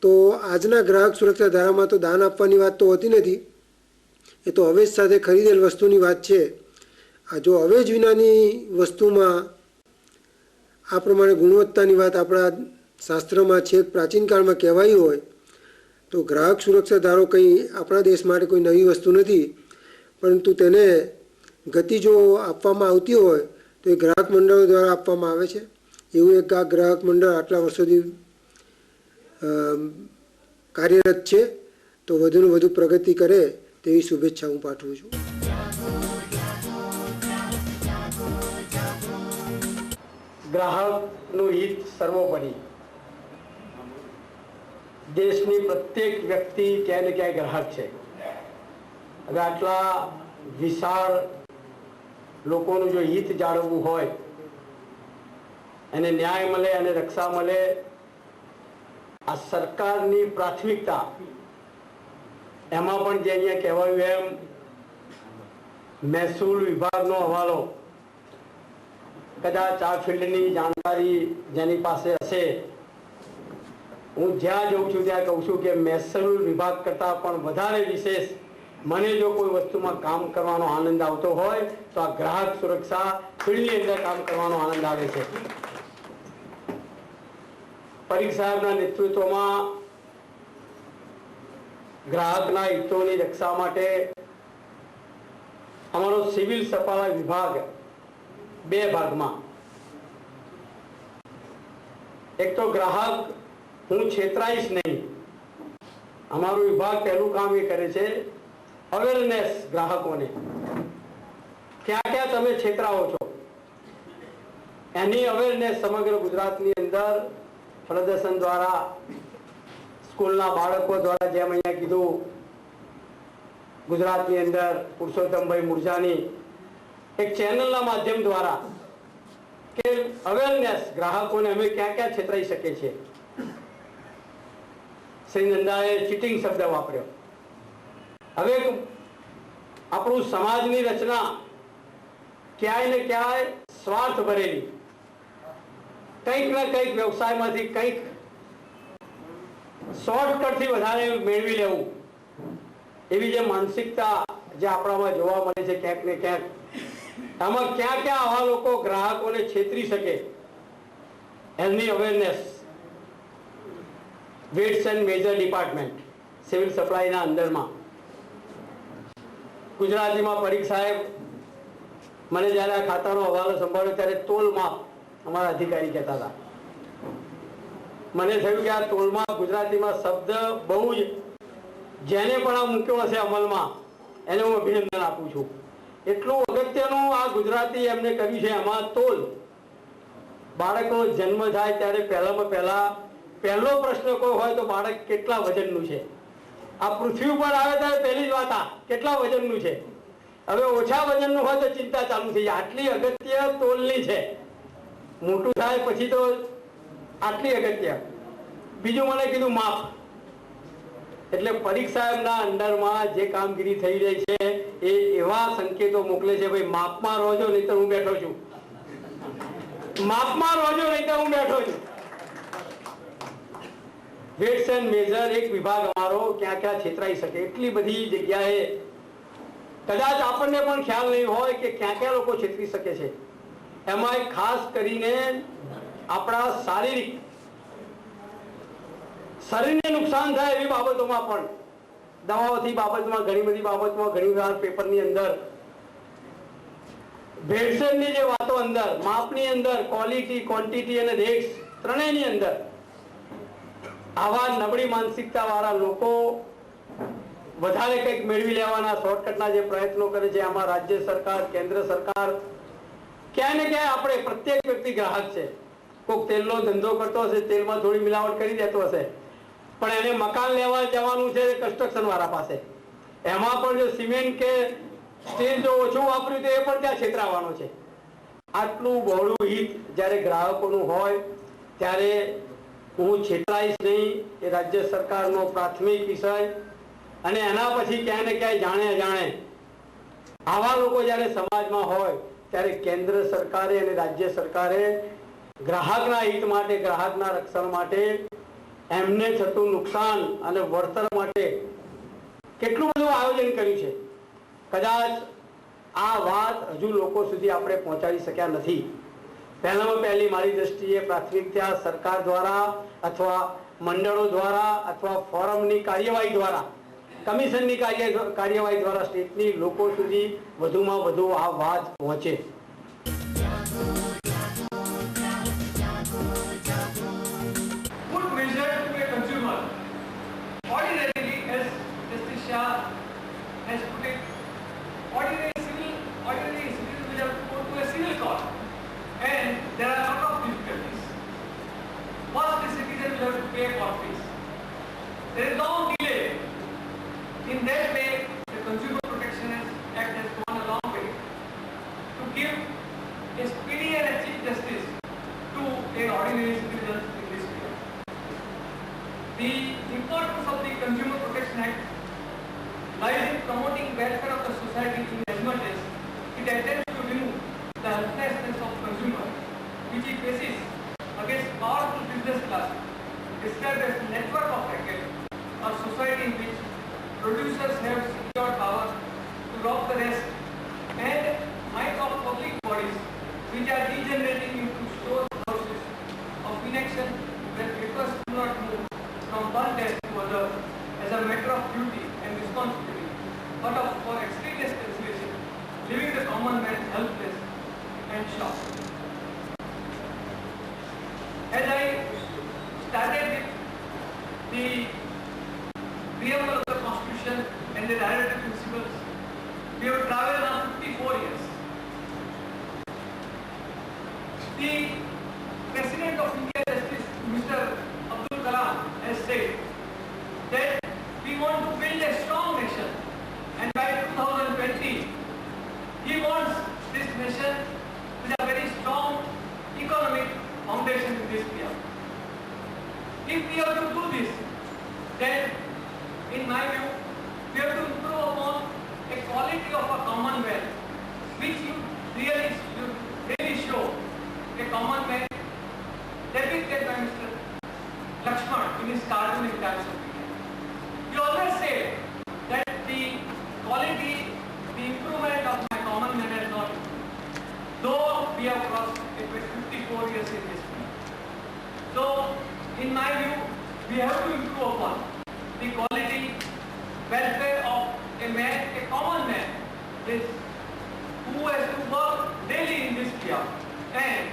તો આજના ગ્રાહક સુરક્ષા ધારામાં તો દાન આપવાની વાત તો હોતી નથી, એ તો અવેજ સાથે ખરીદેલ વસ્તુની વાત છે. આ જો અવેજ વિનાની વસ્તુમાં આ પ્રમાણે ગુણવત્તાની વાત આપણા શાસ્ત્રમાં છેક પ્રાચીન કાળમાં કહેવાઈ હોય તો ગ્રાહક સુરક્ષા ધારો કંઈ આપણા દેશ માટે કોઈ નવી વસ્તુ નથી. પરંતુ તેને ગતિ જો આપવામાં આવતી હોય તો એ ગ્રાહક મંડળો દ્વારા આપવામાં આવે છે. એવું એક આ ગ્રાહક મંડળ આટલા વર્ષોથી કાર્યરત છે. તો વધુને વધુ પ્રગતિ કરે તેવી શુભેચ્છા હું પાઠવું છું. ગ્રાહકનું હિત સર્વોપરી. દેશની પ્રત્યેક વ્યક્તિ ક્યાંય ને ક્યાંય ગ્રાહક છે. હવે આટલા વિશાળ લોકોનું જો હિત જાળવવું હોય, એને ન્યાય મળે અને રક્ષા મળે, આ સરકારની પ્રાથમિકતા. એમાં પણ જે અહીંયા કહેવાયું એમ મહેસૂલ વિભાગનો હવાલો, કદાચ આ ફિલ્ડની જાણકારી જેની પાસે હશે, હું જ્યાં જઉં છું ત્યાં કહું છું કે મહેસૂલ વિભાગ કરતાં પણ વધારે વિશેષ મને જો કોઈ વસ્તુમાં કામ કરવાનો આનંદ આવતો હોય તો આ ગ્રાહક સુરક્ષા ફિલ્ડની અંદર કામ કરવાનો આનંદ આવે છે. પરીખ સાહેબના નેતૃત્વમાં ગ્રાહકના હિતોની રક્ષા માટે અમારો સિવિલ સપ્લાય વિભાગ બે ભાગમાં, એક તો ગ્રાહક હું છેતરાઈશ નહીં, અમારું વિભાગ પહેલું કામ એ કરે છે અવેરનેસ ગ્રાહકોને, ક્યાં ક્યાં તમે છેતરાઓ છો એની અવેરનેસ સમગ્ર ગુજરાતની અંદર પ્રદર્શન દ્વારા, સ્કૂલના બાળકો દ્વારા, જેમ અહીંયા કીધું ગુજરાતની અંદર પુરુષોત્તમભાઈ મુરજાની એક ચેનલના માધ્યમ દ્વારા કે અવેરનેસ ગ્રાહકોને અમે ક્યાં ક્યાં છેતરાઈ શકીએ છીએ. શ્રી નંદાએ ચીટિંગ શબ્દ વાપર્યો. હવે આપણું સમાજની રચના ક્યાંય ને ક્યાંય સ્વાર્થ ભરેલી, કંઈક ને કંઈક વ્યવસાયમાંથી કંઈક શોર્ટકટથી વધારે મેળવી લેવું, એવી જે માનસિકતા જે આપણામાં જોવા મળે છે ક્યાંક ને ક્યાંક, આમાં ક્યાં ક્યાં આવા લોકો ગ્રાહકોને છેતરી શકે એમની awareness weights and measure department civil સપ્લાયના અંદરમાં. ગુજરાતીમાં પરીખ સાહેબ મને જ્યારે આ ખાતાનો હવાલો સંભાળ્યો ત્યારે તોલ માપ અમારા અધિકારી કહેતા હતા. મને થયું કે આ તોલમાપ ગુજરાતીમાં શબ્દ બહુ જ, જેને પણ આ મૂક્યો હશે અમલમાં એને હું અભિનંદન આપું છું. એટલું અગત્યનું આ ગુજરાતી એમને કર્યું છે. એમાં તોલ, બાળકનો જન્મ થાય ત્યારે પહેલો પ્રશ્ન કોઈ હોય તો બાળક કેટલા વજનનું છે. આ પૃથ્વી ઉપર આવે ત્યારે પહેલી જ વાત આ કેટલા વજનનું છે. હવે ઓછા વજનનું હોય તો ચિંતા ચાલુ થઈ જાય. આટલી અગત્ય તોલની છે. મોટું થાય પછી તો આટલી અગત્ય. બીજું મને કીધું માપ. એટલે પરીખ સાહેબના અંડરમાં જે કામગીરી થઈ રહી છે એ એવા સંકેતો મોકલે છે, ભાઈ માપમાં રોજો નહીં તો હું બેઠો છું, માપમાં રોજો નહીં તો હું બેઠો છું. વેટ્સ એન્ડ મેજર એક વિભાગ અમારો ક્યાં ક્યાં છેતરાઈ શકે એટલી બધી જગ્યાએ કદાચ આપણને પણ ખ્યાલ નહીં હોય કે ક્યાં ક્યાં લોકો છેતરી શકે છે. એમાં ખાસ કરીને આપણા શરીરને નુકસાન થાય એવી બાબતોમાં પણ, દવાઓથી બાબતમાં, ઘણી બધી બાબતમાં, ઘણી વાર પેપરની અંદર ભેળસેળની જે વાતો અંદર, માપની અંદર, ક્વોલિટી, ક્વોન્ટિટી અને રેટ્સ ત્રણેયની અંદર આવા નબળી માનસિકતા વાળા લોકો વધારે કંઈક મેળવી લેવાના શોર્ટકટના જે પ્રયત્નો કરે છે. આમાં રાજ્ય સરકાર, કેન્દ્ર સરકાર, ક્યાંય ને ક્યાંય આપણે પ્રત્યેક વ્યક્તિ ગ્રાહક છે. કોઈક તેલનો ધંધો કરતો હશે, તેલમાં થોડી મિલાવટ કરી દેતો હશે, પણ એને મકાન લેવા જવાનું છે કન્સ્ટ્રક્શન વાળા પાસે, એમાં પણ જો સિમેન્ટ કે સ્ટીલ જો ઓછું વાપર્યું તો એ પણ ત્યાં છેતરાવાનો છે. આટલું બહોળું હિત જ્યારે ગ્રાહકોનું હોય ત્યારે હું છેતરાઈશ નહીં, એ રાજ્ય સરકારનો પ્રાથમિક વિષય. અને એના પછી ક્યાંય ને ક્યાંય જાણે અજાણે આવા લોકો જ્યારે સમાજમાં હોય ત્યારે કેન્દ્ર સરકારે અને રાજ્ય સરકારે ગ્રાહકના હિત માટે, ગ્રાહકના રક્ષણ માટે, એમને થતું નુકસાન અને વળતર માટે કેટલું બધું આયોજન કર્યું છે. કદાચ આ વાત હજુ લોકો સુધી આપણે પહોંચાડી શક્યા નથી. પહેલામાં પહેલી મારી દ્રષ્ટિએ પ્રાથમિકતા સરકાર દ્વારા અથવા મંડળો દ્વારા અથવા ફોરમની કાર્યવાહી દ્વારા, કમિશનની કાર્યવાહી દ્વારા સ્ટેટની લોકો સુધી વધુમાં વધુ આ વાત પહોંચે. Good measure to a consumer. Ordinarily, as Justice Shah has put it, ordinary citizens will have to go to a civil court, and there are a lot of difficulties. First, the citizen will have to pay court fees. There is long delay. In that way, the Consumer Protection Act has gone a long way to give a speedy and a cheap justice to an ordinary citizen in this field. The importance of the Consumer Protection Act lies in promoting welfare of the society in as much as it attempts to remove the helplessness of consumer, which he faces against powerful business classes described as network of racket, or society in which producers have secured power to rob the rest, and might of public bodies which are degenerating into storehouses of inaction where papers do not move from one desk to other as a matter of duty and responsibility, but for extraneous consideration, leaving the common man helpless and shocked. As I started with the preamble of the Constitution and the directive principles, we have traveled now 54 years. The President of India, Justice Mr. Abdul Kalam, has said that we want to build a strong nation, and by 2020, he wants this nation with a very strong economic foundation in this area. If we have to do this, then in my view, we have to improve upon a quality of a commonwealth, which should really show a common man depicted by Mr. Lakshman in his cartoon in Times of India. He always said that the quality, the improvement of my common man has not, though we have crossed 54 years in this field. So, in my view, we have to improve upon the quality, welfare of a man, a common man, this, who has to work daily in this field. And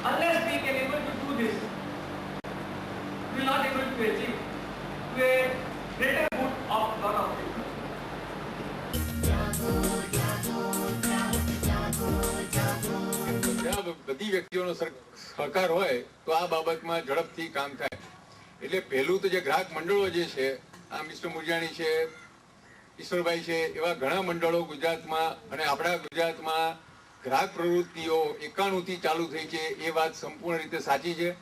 unless we can able to do this, we will not able to achieve to a greater good of lot of people. બધી વ્યક્તિઓનો સહકાર હોય તો આ બાબતમાં ઝડપથી કામ થાય. એટલે પહેલું તો જે ગ્રાહક મંડળો જે છે, આ મિસ્ટર મુરજાણી છે, ઈશ્વરભાઈ છે, એવા ઘણા મંડળો ગુજરાતમાં અને આપણા ગુજરાતમાં ગ્રાહક પ્રવૃત્તિઓ 91થી ચાલુ થઈ છે, એ વાત સંપૂર્ણ રીતે સાચી છે.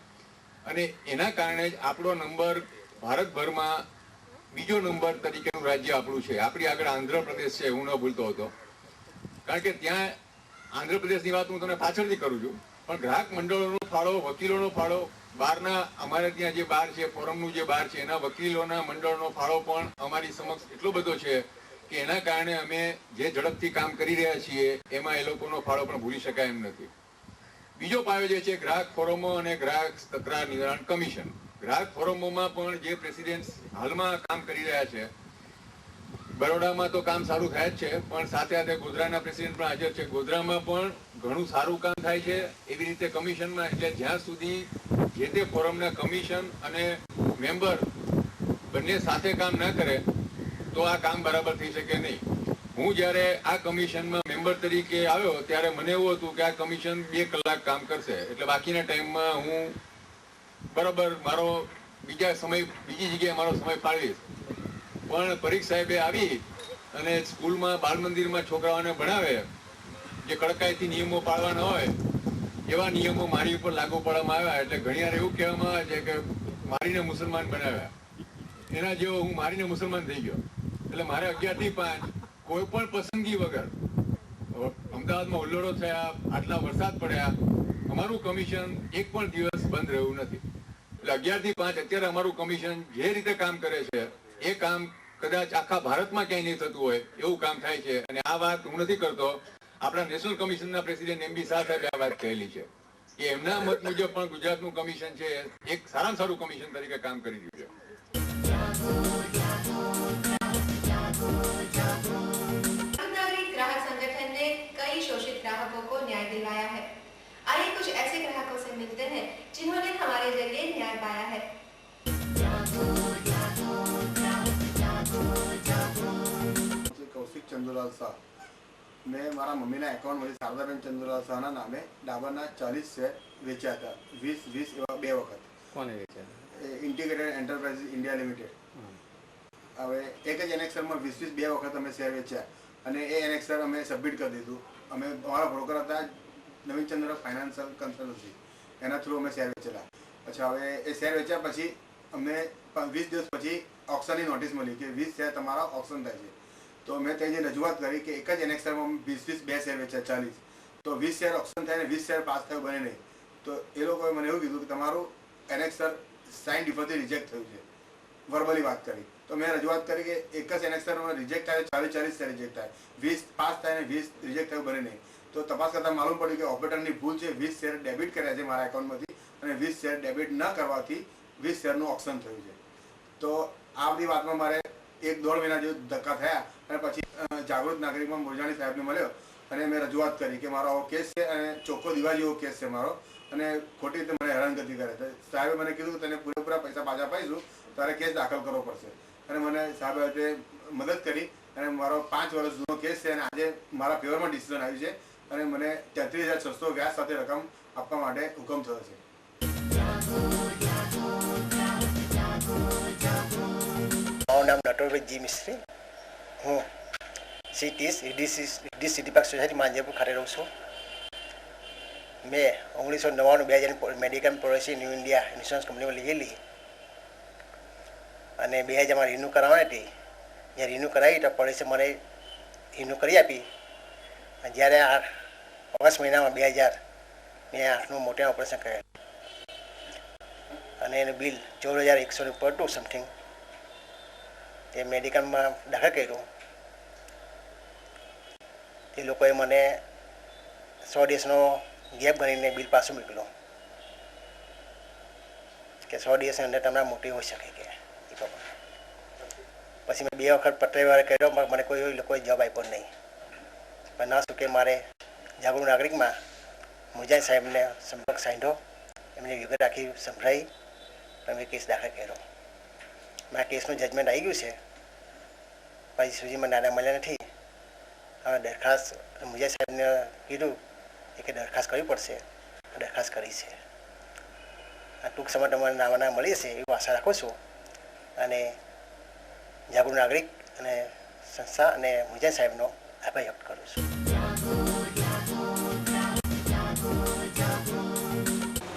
અને એના કારણે જ આપણો નંબર ભારતભરમાં બીજો નંબર તરીકેનું રાજ્ય આપણું છે. આપણી આગળ આંધ્રપ્રદેશ છે, હું ન ભૂલતો હતો. કારણ કે ત્યાં આંધ્રપ્રદેશની વાત હું તમને પાછળથી કરું છું, પણ ગ્રાહક મંડળોનો ફાળો, વકીલોનો ફાળો, બહારના અમારે ત્યાં જે બાર છે, ફોરમનું જે બાર છે, એના વકીલોના મંડળનો ફાળો પણ અમારી સમક્ષ એટલો બધો છે કે એના કારણે અમે જે ઝડપથી કામ કરી રહ્યા છીએ એમાં એ લોકોનો ફાળો પણ ભૂલી શકાય એમ નથી. બીજો પાયો જે છે ગ્રાહક ફોરમો અને ગ્રાહક તકરાર નિવારણ કમિશન. ગ્રાહક ફોરમોમાં પણ જે પ્રેસિડેન્ટ હાલમાં કામ કરી રહ્યા છે, બરોડામાં તો કામ સારું થાય જ છે, પણ સાથે સાથે ગોધરાના પ્રેસિડેન્ટ પણ હાજર છે. ગોધરામાં પણ ઘણું સારું કામ થાય છે. એવી રીતે કમિશનમાં, એટલે જ્યાં સુધી જે તે ફોરમના કમિશન અને મેમ્બર બંને સાથે કામ ના કરે તો આ કામ બરાબર થઈ શકે નહીં. હું જ્યારે આ કમિશનમાં મેમ્બર તરીકે આવ્યો ત્યારે મને એવું હતું કે આ કમિશન 2 કલાક કામ કરશે, એટલે બાકીના ટાઈમમાં હું બરાબર મારો બીજી જગ્યાએ મારો સમય ફાળવીશ. પણ પરીખ સાહેબે આવી અને સ્કૂલમાં બાળ મંદિરમાં છોકરાઓને ભણાવે, જે કડકાઈથી નિયમો પાળવાના હોય એવા નિયમો મારી ઉપર લાગુ પાડવામાં આવ્યા. એટલે ઘણી વાર એવું કહેવામાં આવે છે કે મારીને મુસલમાન બનાવ્યા, એના જેવો હું મારીને મુસલમાન થઈ ગયો. એટલે મારે 11 થી 5 કોઈ પણ પસંદગી વગર, અમદાવાદમાં હુલ્લડો થયા, આટલા વરસાદ પડ્યા, અમારું કમિશન એક પણ દિવસ બંધ રહ્યું નથી. એટલે 11 થી 5 અત્યારે અમારું કમિશન જે રીતે કામ કરે છે એ કામ કદાચ આખા ભારતમાં ક્યાંય નહીં થતું હોય એવું કામ થાય છે. અને આ વાત હું નથી કરતો, આપણા નેશનલ કમિશનના પ્રેસિડેન્ટ MB શાહ સાહેબે આ વાત કહેલી છે કે એમના મત મુજબ પણ ગુજરાતનું કમિશન છે એક સારામાં સારું કમિશન તરીકે કામ કરી રહ્યું છે. ग्राहक संगठन ने कई शोषित ग्राहकों को न्याय दिलवाया है. आइए कुछ ऐसे ग्राहकों से मिलते हैं जिन्होंने हमारे जरिए न्याय पाया है. કૌશિક ચંદુલાલ શાહ. મેં મારા મમ્મીના એકાઉન્ટમાંથી શારદાબેન ચંદુલાલ શાહના નામે ડાબરના 40 શેર વેચ્યા હતા. 20 એવા 2 વખત. કોને વેચ્યા? Integrated enterprises India limited. હવે એક જ એનેક્સરમાં 20 2 વખત અમે શેર વેચ્યા અને એ એનેક્સર અમે સબમિટ કરી દીધું. અમે અમારા બ્રોકર હતા નવીનચંદ્ર ફાઇનાન્શિયલ કન્સલ્ટન્સી, એના થ્રુ અમે શેર વેચેલા. પછી હવે એ શેર વેચ્યા પછી અમને 20 દિવસ પછી ઓક્શનની નોટિસ મળી કે 20 શેર તમારા ઓક્શન થાય છે. તો મેં ત્યાં જે રજૂઆત કરી કે એક જ એનેક્સરમાં 20 2 શેર વેચ્યા 40, તો 20 શેર ઓક્શન થાય ને 20 શેર પાસ થયું બને નહીં. તો એ લોકોએ મને એવું કીધું કે તમારું એનેક્સર સાઇન ડિફરથી રિજેક્ટ થયું છે, વર્બલી વાત કરી. તો મેં રજૂઆત કરી કે એક જ એનેક્સરમાં રિજેક્ટ થાય 40 શેર રિજેક્ટ થાય, 20 પાસ થાય ને 20 રિજેક્ટ થયું બને નહીં. તો તપાસ કરતાં માલુમ પડ્યું કે ઓપરેટરની ભૂલ છે, 20 શેર ડેબિટ કર્યા છે મારા એકાઉન્ટમાંથી અને 20 શેર ડેબિટ ન કરવાથી 20 શેરનું ઓક્શન થયું છે. તો આ બધી વાતમાં મારે 1-1.5 મહિના જેવું ધક્કા થયા અને પછી જાગૃત નાગરિકમાં મોરજાણી સાહેબને મળ્યો અને મેં રજૂઆત કરી કે મારો આવો કેસ છે અને ચોખ્ખો દીવા જેવો કેસ છે મારો અને ખોટી રીતે મને હેરાનગતિ કરે છે. સાહેબે મને કીધું કે તને પૂરેપૂરા પૈસા પાછા પાઈશું, તારે કેસ દાખલ કરવો પડશે. અને મને સાહેબે મદદ કરી અને મારો 5 વર્ષ જૂનો કેસ છે અને આજે મારા ફેવરમાં ડિસિઝન આવ્યું છે અને મને 33,600 વ્યાજ સાથે રકમ આપવા માટે હુકમ થયો છે. મારું નામ નટવરભાઈ જી મિસ્ત્રી. હું D city park society Manjarpur ખાતે રહું છું. મેં 1999 medical policy new India insurance કંપનીમાં લીધેલી અને 2000માં રિન્યૂ કરાવવાની હતી. જ્યાં રિન્યૂ કરાવી તો પોલિસી મને રિન્યૂ કરી આપી. જ્યારે ઓગસ્ટ મહિનામાં 2000 મેં આંખનું મોટા ઓપરેશન કરેલું અને એનું બિલ 14,100 પર ટુ સમથિંગ એ મેડિકલમાં દાખલ કર્યું. તે લોકોએ મને 100 દિવસનો ગેપ ગણીને બિલ પાછું મોકલ્યું કે 100 દિવસની અંદર તમારા મોટી હોઈ શકે કે એ પ્રમાણે. પછી મેં 2 વખત પત્રવ્યવહાર કર્યો, મને કોઈ લોકોએ જવાબ આપ્યો નહીં. પણ ના શું કે મારે જાગૃત નાગરિકમાં મુજાઈ સાહેબને સંપર્ક સાંધ્યો, એમને વિગત આખી સંભળાવી અને મેં કેસ દાખલ કર્યો. મારા કેસનું જજમેન્ટ આવી ગયું છે, પછી સુધીમાં નાના મળ્યા નથી. હવે દરખાસ્ત મુજાઈ સાહેબને કીધું કે દરખાસ્ત કરવી પડશે, દરખાસ્ત કરી છે. ટૂંક સમય તમારે નાના મળી જશે એવી આશા રાખું છું અને જાગૃત નાગરિક અને સંસ્થા અને મુજાઈ સાહેબનો આભાર વ્યક્ત કરું છું.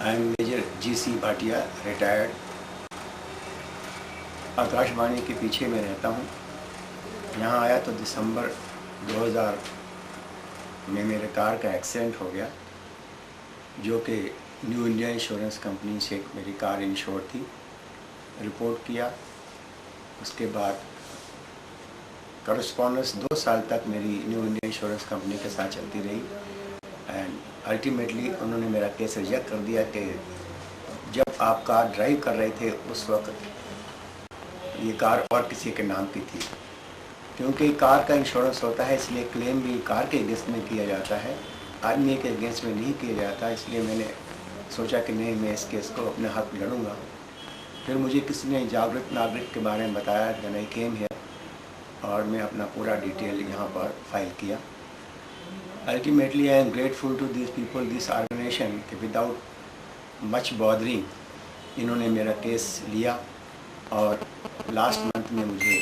I am major G C Bhatia, retired. Akashvani के पीछे में रहता हूँ. यहाँ आया तो दिसंबर 2000 में मेरे कार का एक्सीडेंट हो गया, जो कि न्यू इंडिया इंश्योरेंस कंपनी से मेरी कार इंश्योर थी. रिपोर्ट किया, उसके बाद करस्पॉन्डेंस 2 साल तक मेरी न्यू इंडिया इंश्योरेंस कंपनी के साथ चलती रही एंड अल्टीमेटली उन्होंने मेरा केस रिजेक्ट कर दिया कि जब आप कार ड्राइव कर रहे थे उस वक्त ये कार और किसी के नाम की थी. क्योंकि कार का इंश्योरेंस होता है इसलिए क्लेम भी कार के अगेंस्ट में किया जाता है, आदमी के अगेंस्ट में नहीं किया जाता. इसलिए मैंने सोचा कि नहीं, मैं इस केस को अपने हाथ लड़ूंगा. फिर मुझे किसी ने जागृत नागरिक के बारे में बताया, जन आई केम हियर और मैं अपना पूरा डिटेल यहाँ पर फाइल किया। Ultimately I am grateful to this people, this organisation कि विदाउट मच बॉदरिंग इन्होंने मेरा केस लिया और लास्ट मंथ में मुझे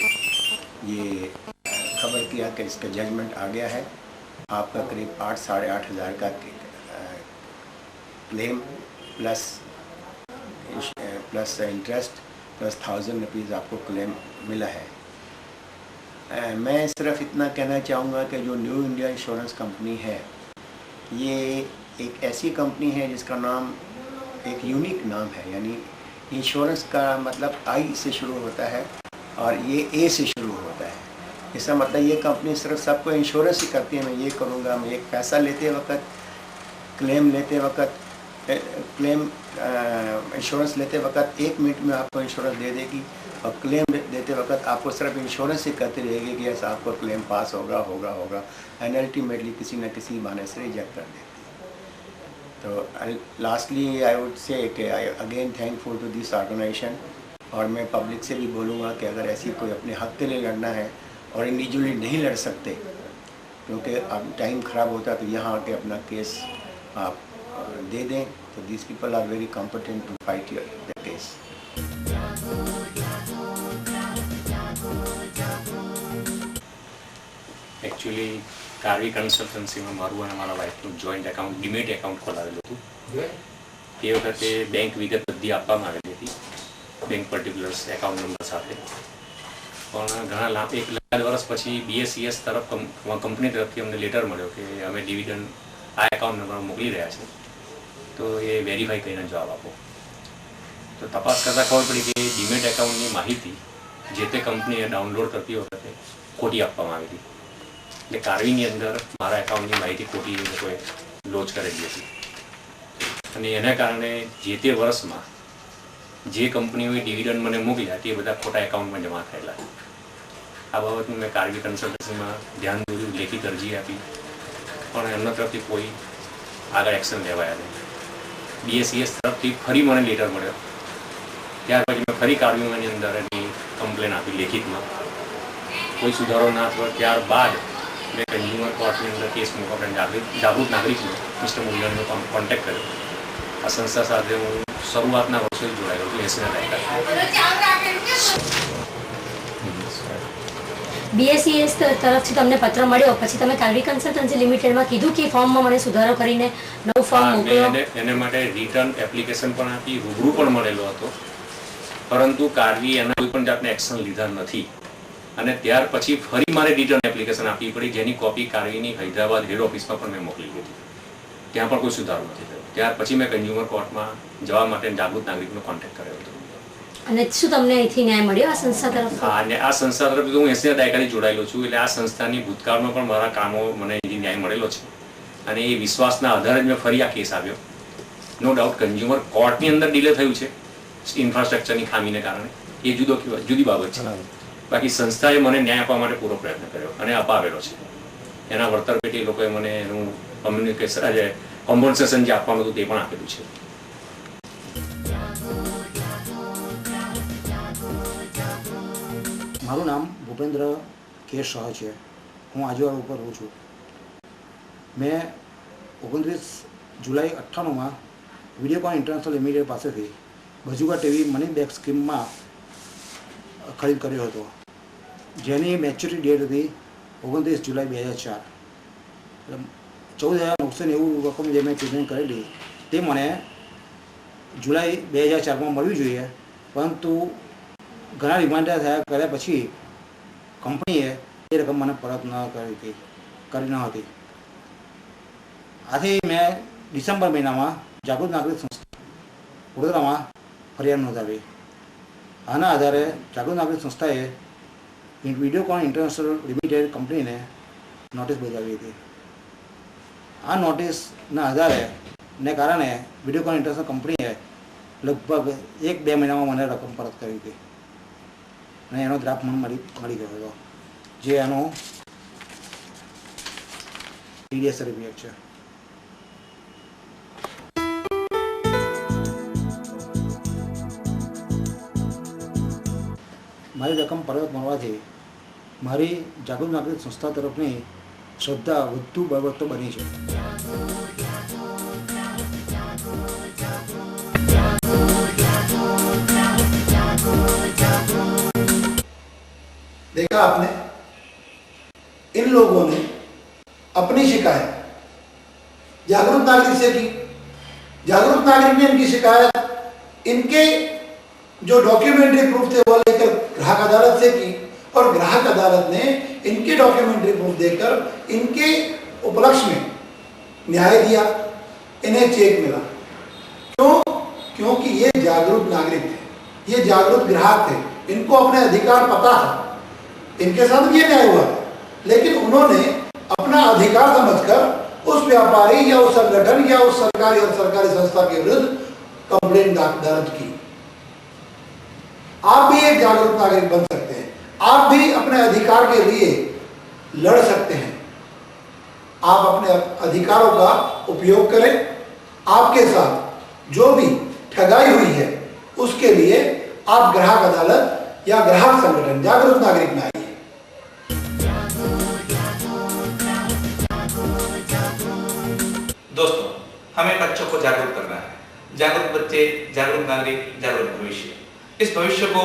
ये खबर किया कि इसका जजमेंट आ गया है, आपका करीब 8 साढ़े 8 हज़ार का claim plus interest plus 1000 rupees आपको क्लेम मिला है। मैं सिर्फ इतना कहना चाहूँगा कि जो न्यू इंडिया इंश्योरेंस कंपनी है ये एक ऐसी कंपनी है जिसका नाम एक यूनिक नाम है, यानी इंश्योरेंस का मतलब आई से शुरू होता है और ये ए से शुरू होता है। इसका मतलब ये कंपनी सिर्फ सबको इंश्योरेंस ही करती है, मैं ये करूँगा, मैं एक पैसा लेते वक्त, क्लेम लेते वक्त, क्लेम इंश्योरेंस लेते वक्त 1 मिनट में आपको इंश्योरेंस दे देगी और क्लेम देते वक्त आपको सिर्फ इंश्योरेंस ही करती रहेगी कि ऐसा आपको क्लेम पास होगा एंड अल्टीमेटली किसी न किसी बहाने से रिजेक्ट कर देती है। तो लास्टली आई वुड से कि I again thankful to this organisation, और मैं पब्लिक से भी बोलूँगा कि अगर ऐसी कोई अपने हक के लिए लड़ना है और इंडिविजुअली नहीं लड़ सकते क्योंकि अब टाइम ख़राब होता है, तो यहाँ आके अपना केस आप दे दें, तो this people are very competent to fight the case. Actually Karvy કન્સલ્ટન્સીમાં મારું અને મારા વાઈફનું જોઈન્ટ એકાઉન્ટ ડીમેટ એકાઉન્ટ ખોલાવેલું હતું। તે વખતે બેંક વિગત બધી આપવામાં આવેલી હતી, બેંક પર્ટિક્યુલર્સ એકાઉન્ટ નંબર સાથે, પણ ઘણા એક લાખ વર્ષ પછી BSES તરફ કંપની તરફથી અમને લેટર મળ્યો કે અમે ડિવિડન્ડ આ એકાઉન્ટ નંબર મોકલી રહ્યા છે, તો એ વેરીફાઈ કરીને જવાબ આપો। તો તપાસ કરતાં ખબર પડી કે ડીમેટ એકાઉન્ટની માહિતી જે તે કંપનીએ ડાઉનલોડ કરતી વખતે ખોટી આપવામાં આવી હતી, એટલે કાર્વીની અંદર મારા એકાઉન્ટની માહિતી ખોટી લોકોએ લોચ કરેલી હતી અને એના કારણે જે તે વર્ષમાં જે કંપનીઓએ ડિવિડન્ડ મને મોકલ્યા તે બધા ખોટા એકાઉન્ટમાં જમા થયેલા। આ બાબતનું મેં કાર્વી કન્સલ્ટન્સીમાં ધ્યાન દોર્યું, લેખિત અરજી આપી, પણ એમના તરફથી કોઈ આગળ એક્શન લેવાયા નહીં। BSES તરફથી ફરી મને લેટર મળ્યો, ત્યાર પછી મેં ફરી કાર્વીની અંદર એની કમ્પ્લેન આપી લેખિતમાં, કોઈ સુધારો ના થયો। ત્યારબાદ મેં કન્ઝ્યુમર કોર્ટની અંદર કેસ મૂકવા જાગૃત નાગરિકનો મિસ્ટર મુલ્યાણીનો કોન્ટેક્ટ કર્યો। આ સંસ્થા સાથે હું શરૂઆતના વર્ષોથી જોડાયેલો છું, 80ના દાયકા। BSES તરફથી તમને પત્ર મળ્યો પછી તમે કાર્વી કન્સલ્ટન્સી લિમિટેડમાં કીધું કે ફોર્મમાં મને સુધારો કરીને નવું ફોર્મ મોકલો? એને માટે રિટર્ન એપ્લિકેશન પણ આપી, રૂબરૂ પણ મળેલો હતો, પરંતુ કાર્વી એના કોઈ પણ જાતના એક્શન લીધા નથી અને ત્યાર પછી ફરી મારે રિટર્ન એપ્લિકેશન આપવી પડી, જેની કોપી કાર્વીની હૈદરાબાદ હેડ ઓફિસમાં પણ મેં મોકલી હતી, ત્યાં પણ કોઈ સુધારો નથી થયો। ત્યાર પછી મેં કન્ઝ્યુમર કોર્ટમાં જવા માટે જાગૃત નાગરિકનો કોન્ટેક્ટ કર્યો હતો। અને શું તમને અહીંથી ન્યાય મળ્યો આ સંસ્થા તરફથી? હા, અને આ સંસ્થા તરફથી હું 80ના દાયકાથી જોડાયેલો છું, એટલે આ સંસ્થાની ભૂતકાળમાં પણ મારા કામો મને અહીંથી ન્યાય મળેલો છે અને એ વિશ્વાસના આધારે જ મેં ફરી આ કેસ આવ્યો। નો ડાઉટ કન્ઝ્યુમર કોર્ટની અંદર ડિલે થયું છે ઇન્ફ્રાસ્ટ્રક્ચરની ખામીને કારણે, એ જુદી બાબત છે, બાકી સંસ્થાએ મને ન્યાય આપવા માટે પૂરો પ્રયત્ન કર્યો અને અપાવેલો છે। એના વળતર પેટે એ લોકોએ મને એનું કોમ્પન્સેશન જે આપવાનું હતું તે પણ આપેલું છે। મારું નામ ભૂપેન્દ્ર કે શાહ છે, હું આજવાડ ઉપર રહું છું। મેં 29 જુલાઈ 98માં વિડીયોકોન ઇન્ટરનેશનલ લિમિટેડ પાસેથી બજુગા ટીવી મની બેક સ્કીમમાં ખરીદ કર્યો હતો, જેની મેચ્યુરિટી ડેટ હતી 29 જુલાઈ 2004। 14,990 રકમ જે મેં પેમેન્ટ કરેલી તે મને જુલાઈ 2004માં મળવી જોઈએ, પરંતુ ઘણા રિમાઇન્ડર કર્યા પછી કંપનીએ એ રકમ મને પરત કરી ન હતી। આથી મેં ડિસેમ્બર મહિનામાં જાગૃત નાગરિક સંસ્થા વડોદરામાં ફરિયાદ નોંધાવી। આના આધારે જાગૃત નાગરિક સંસ્થાએ વિડીયોકોન ઇન્ટરનેશનલ લિમિટેડ કંપનીને નોટિસ બજાવી હતી। આ નોટિસના આધારે ને કારણે વિડીયોકોન ઇન્ટરનેશનલ કંપનીએ લગભગ 1-2 મહિનામાં મને રકમ પરત કરી હતી અને એનો ડ્રાફ્ટ મને મળી ગયો હતો, જે એનો TDS સર્ટિફિકેટ છે। મારી રકમ પરત મળવાથી મારી જાગૃત નાગરિક સંસ્થા તરફની શ્રદ્ધા વધુ બળવત્તર બની છે. देखा आपने, इन लोगों ने अपनी शिकायत जागरूक नागरिक से की. जागरूक नागरिक ने इनकी शिकायत इनके जो डॉक्यूमेंट्री प्रूफ थे वो लेकर ग्राहक अदालत से की और ग्राहक अदालत ने इनके डॉक्यूमेंट्री प्रूफ देकर इनके उपलक्ष्य में न्याय दिया, इन्हें चेक मिला. क्यों? क्योंकि ये जागरूक नागरिक थे, ये जागरूक ग्राहक थे, इनको अपने अधिकार पता था. इनके साथ भी ये न्याय हुआ था, लेकिन उन्होंने अपना अधिकार समझकर उस व्यापारी या उस संगठन या उस सरकारी और सरकारी संस्था के विरुद्ध कंप्लेंट दर्ज की. आप भी एक जागरूक नागरिक बन सकते हैं, आप भी अपने अधिकार के लिए लड़ सकते हैं. आप अपने अधिकारों का उपयोग करें. आपके साथ जो भी ठगाई हुई है उसके लिए आप ग्राहक अदालत या ग्राहक संगठन जागरूक नागरिक में आइए. दोस्तों, हमें बच्चों को जागरूक करना है. जागरूक बच्चे, जागरूक नागरिक, जागरूक भविष्य. इस भविष्य को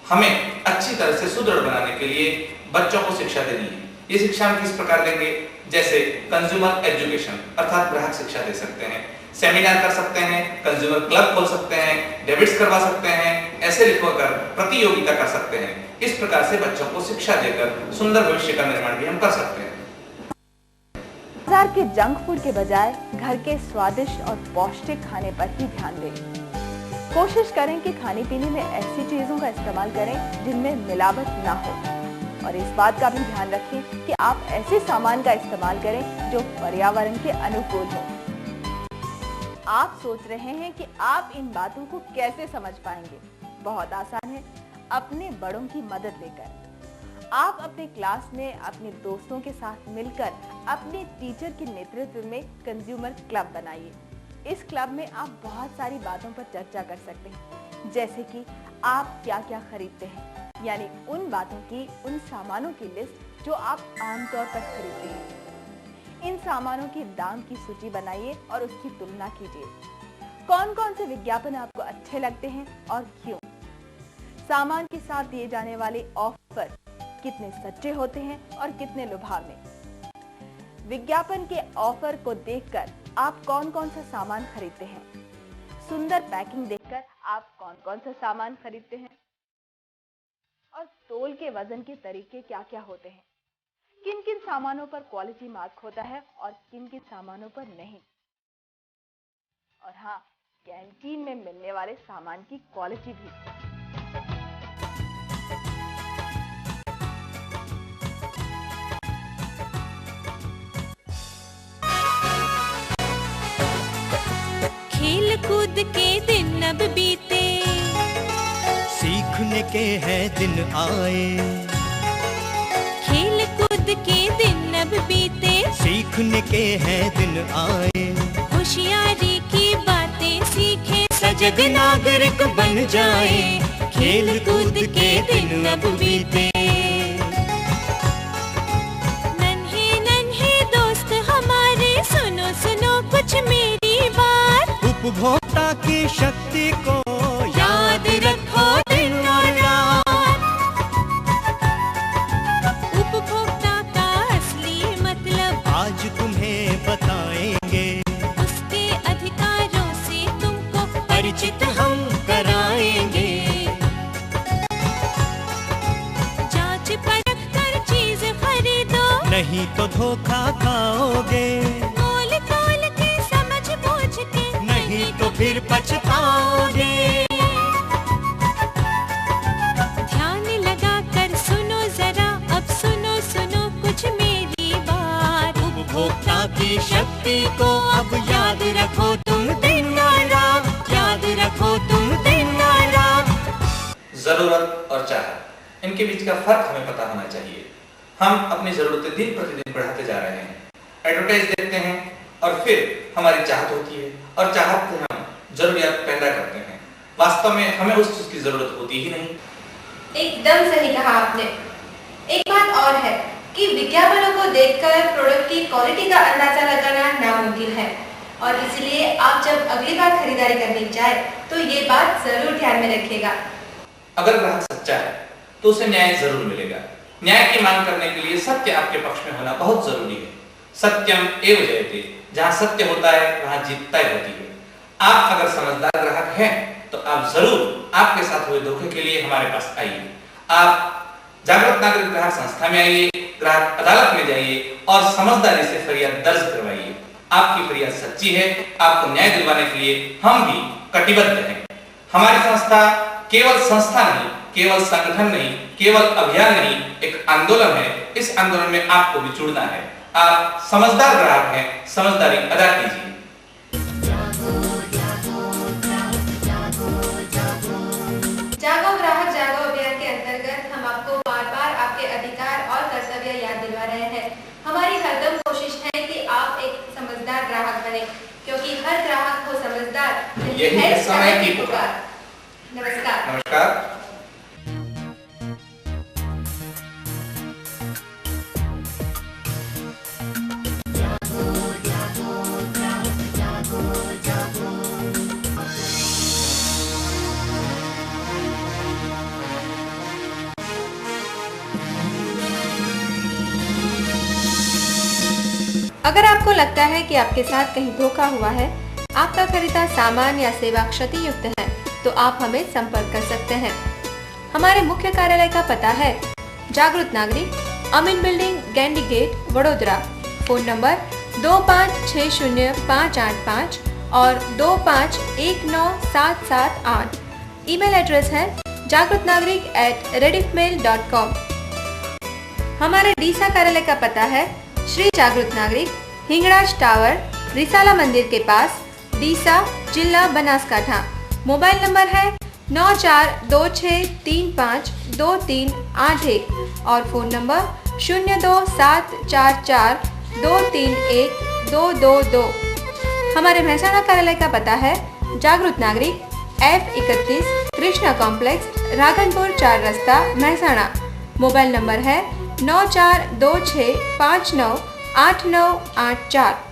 हमें अच्छी तरह से सुदृढ़ बनाने के लिए बच्चों को शिक्षा देनी है. ये शिक्षा हम किस प्रकार देंगे? जैसे कंज्यूमर एजुकेशन अर्थात ग्राहक शिक्षा दे सकते हैं, सेमिनार कर सकते हैं, कंज्यूमर क्लब खोल सकते हैं, डेबिट्स करवा सकते हैं, ऐसे लिखवाकर प्रतियोगिता कर सकते हैं. इस प्रकार से बच्चों को शिक्षा देकर सुंदर भविष्य का निर्माण भी हम कर सकते हैं. बाजार के जंक फूड के बजाय घर के स्वादिष्ट और पौष्टिक खाने पर ही ध्यान दें. कोशिश करें कि खाने पीने में ऐसी चीजों का इस्तेमाल करें जिनमें मिलावट ना हो, और इस बात का भी ध्यान रखें कि आप ऐसे सामान का इस्तेमाल करें जो पर्यावरण के अनुकूल हो. आप सोच रहे हैं कि आप इन बातों को कैसे समझ पाएंगे? बहुत आसान है, अपने बड़ों की मदद लेकर. आप अपने क्लास में अपने दोस्तों के साथ मिलकर अपने टीचर के नेतृत्व में कंज्यूमर क्लब बनाइए. इस क्लब में आप बहुत सारी बातों पर चर्चा कर सकते हैं, जैसे कि आप क्या क्या खरीदते हैं, यानी उन बातों की, उन सामानों की लिस्ट जो आप आमतौर पर खरीदते हैं. इन सामानों के दाम की सूची बनाइए और उसकी तुलना कीजिए. कौन कौन से विज्ञापन आपको अच्छे लगते हैं और क्यों? सामान के साथ दिए जाने वाले ऑफर कितने सच्चे होते हैं और कितने लुभावने? विज्ञापन के ऑफर को देखकर आप कौन कौन सा सामान खरीदते हैं? सुंदर पैकिंग देखकर आप कौन कौन सा सामान खरीदते हैं? और तोल के वजन के तरीके क्या क्या होते हैं? किन किन सामानों पर क्वालिटी मार्क होता है और किन किन सामानों पर नहीं? और हाँ, कैंटीन में मिलने वाले सामान की क्वालिटी भी. खेल कूद के दिन अब बीते, सीखने के हैं दिन आए. खेल कूद के दिन अब बीते, सीखने के हैं दिन आए. होशियारी की बातें सीखे, सजग नागरिक बन जाए. खेल कूद के दिन अब बीते. नन्हे नन्हे दोस्त हमारे, सुनो सुनो कुछ मेरी बात. उपभोक्ता की शक्ति को याद रखो दिन और रात. उपभोक्ता का असली मतलब आज तुम्हें बताएंगे. उसके अधिकारों से तुमको परिचित हम कराएंगे. जांच परख कर चीज खरीदो, नहीं तो धोखा खाओगे. मोल तोल के समझ बूझ के, नहीं तो फिर पछताओगे. ध्यान लगा कर सुनो जरा, अब सुनो सुनो कुछ मेरी बात. उपभोक्ता की शक्ति को अब याद रखो तुम दिन और रात. याद रखो तुम दिन और रात. जरूरत और चाहत, इनके बीच का फर्क हमें पता होना चाहिए. हम अपनी जरूरतें दिन प्रतिदिन बढ़ाते जा रहे हैं. एडवर्टाइज देखते हैं और फिर हमारी चाहत होती है, और चाहत से हम जरूरियात पैदा करते हैं. वास्तव में हमें उस चीज की जरूरत होती ही नहीं. एकदम सही कहा आपने. एक बात और है कि विज्ञापनों को देखकर प्रोडक्ट की क्वालिटी का अंदाजा लगाना नामुमकिन है और इसलिए आप जब अगली बार खरीदारी करने जाए तो ये बात जरूर ध्यान में रखिएगा। अगर ग्राहक सच्चा है तो उसे न्याय जरूर मिलेगा। न्याय की मांग करने के लिए सत्य आपके पक्ष में होना बहुत जरूरी है। सत्यम एव जयते, जहाँ सत्य होता है वहाँ जीत तय होती है। आप अगर समझदार ग्राहक हैं तो आप जरूर आपके साथ हुए धोखे के लिए हमारे पास आइए। आप जागृत नागरिक ग्राहक संस्था में आइए, ग्राहक अदालत में जाइए और समझदारी से फरियाद दर्ज करवाइए। आपकी फरियाद सच्ची है, आपको न्याय दिलवाने के लिए हम भी कटिबद्ध हैं। हमारी संस्था केवल संस्था नहीं, केवल संगठन नहीं, केवल अभियान नहीं, एक आंदोलन है। इस आंदोलन में आपको भी जुड़ना है। आप समझदार ग्राहक हैं, समझदारी अदा कीजिए। जागो ग्राहक जागो अभियान के अंतर्गत हम आपको बार-बार आपके अधिकार और कर्तव्य याद दिलवा रहे हैं। हमारी हरदम कोशिश है कि आप एक समझदार ग्राहक बने, क्योंकि हर ग्राहक को समझदार यही है समय की पुकार। नमस्कार। नमस्कार। अगर आपको लगता है कि आपके साथ कहीं धोखा हुआ है, आपका खरीदा सामान या सेवा क्षति युक्त है, तो आप हमें संपर्क कर सकते हैं। हमारे मुख्य कार्यालय का पता है जागृत नागरिक, अमीन building, गैंडी gate, Vadodara. Phone number 25605885 और 25197778। ईमेल एड्रेस है jagrutnagrik@rediffmail.com। हमारे डीसा कार्यालय का पता है श्री जागृत नागरिक, हिंगराज टावर, रिसाला मंदिर के पास, डीसा, जिला बनासकांठा। मोबाइल नंबर है 9426352381 और फोन नंबर 02744231222। हमारे महसाणा कार्यालय का पता है जागृत नागरिक, F31, कृष्णा कॉम्प्लेक्स, राघनपुर 4 रास्ता, महसाणा। मोबाइल नंबर है 9426598984।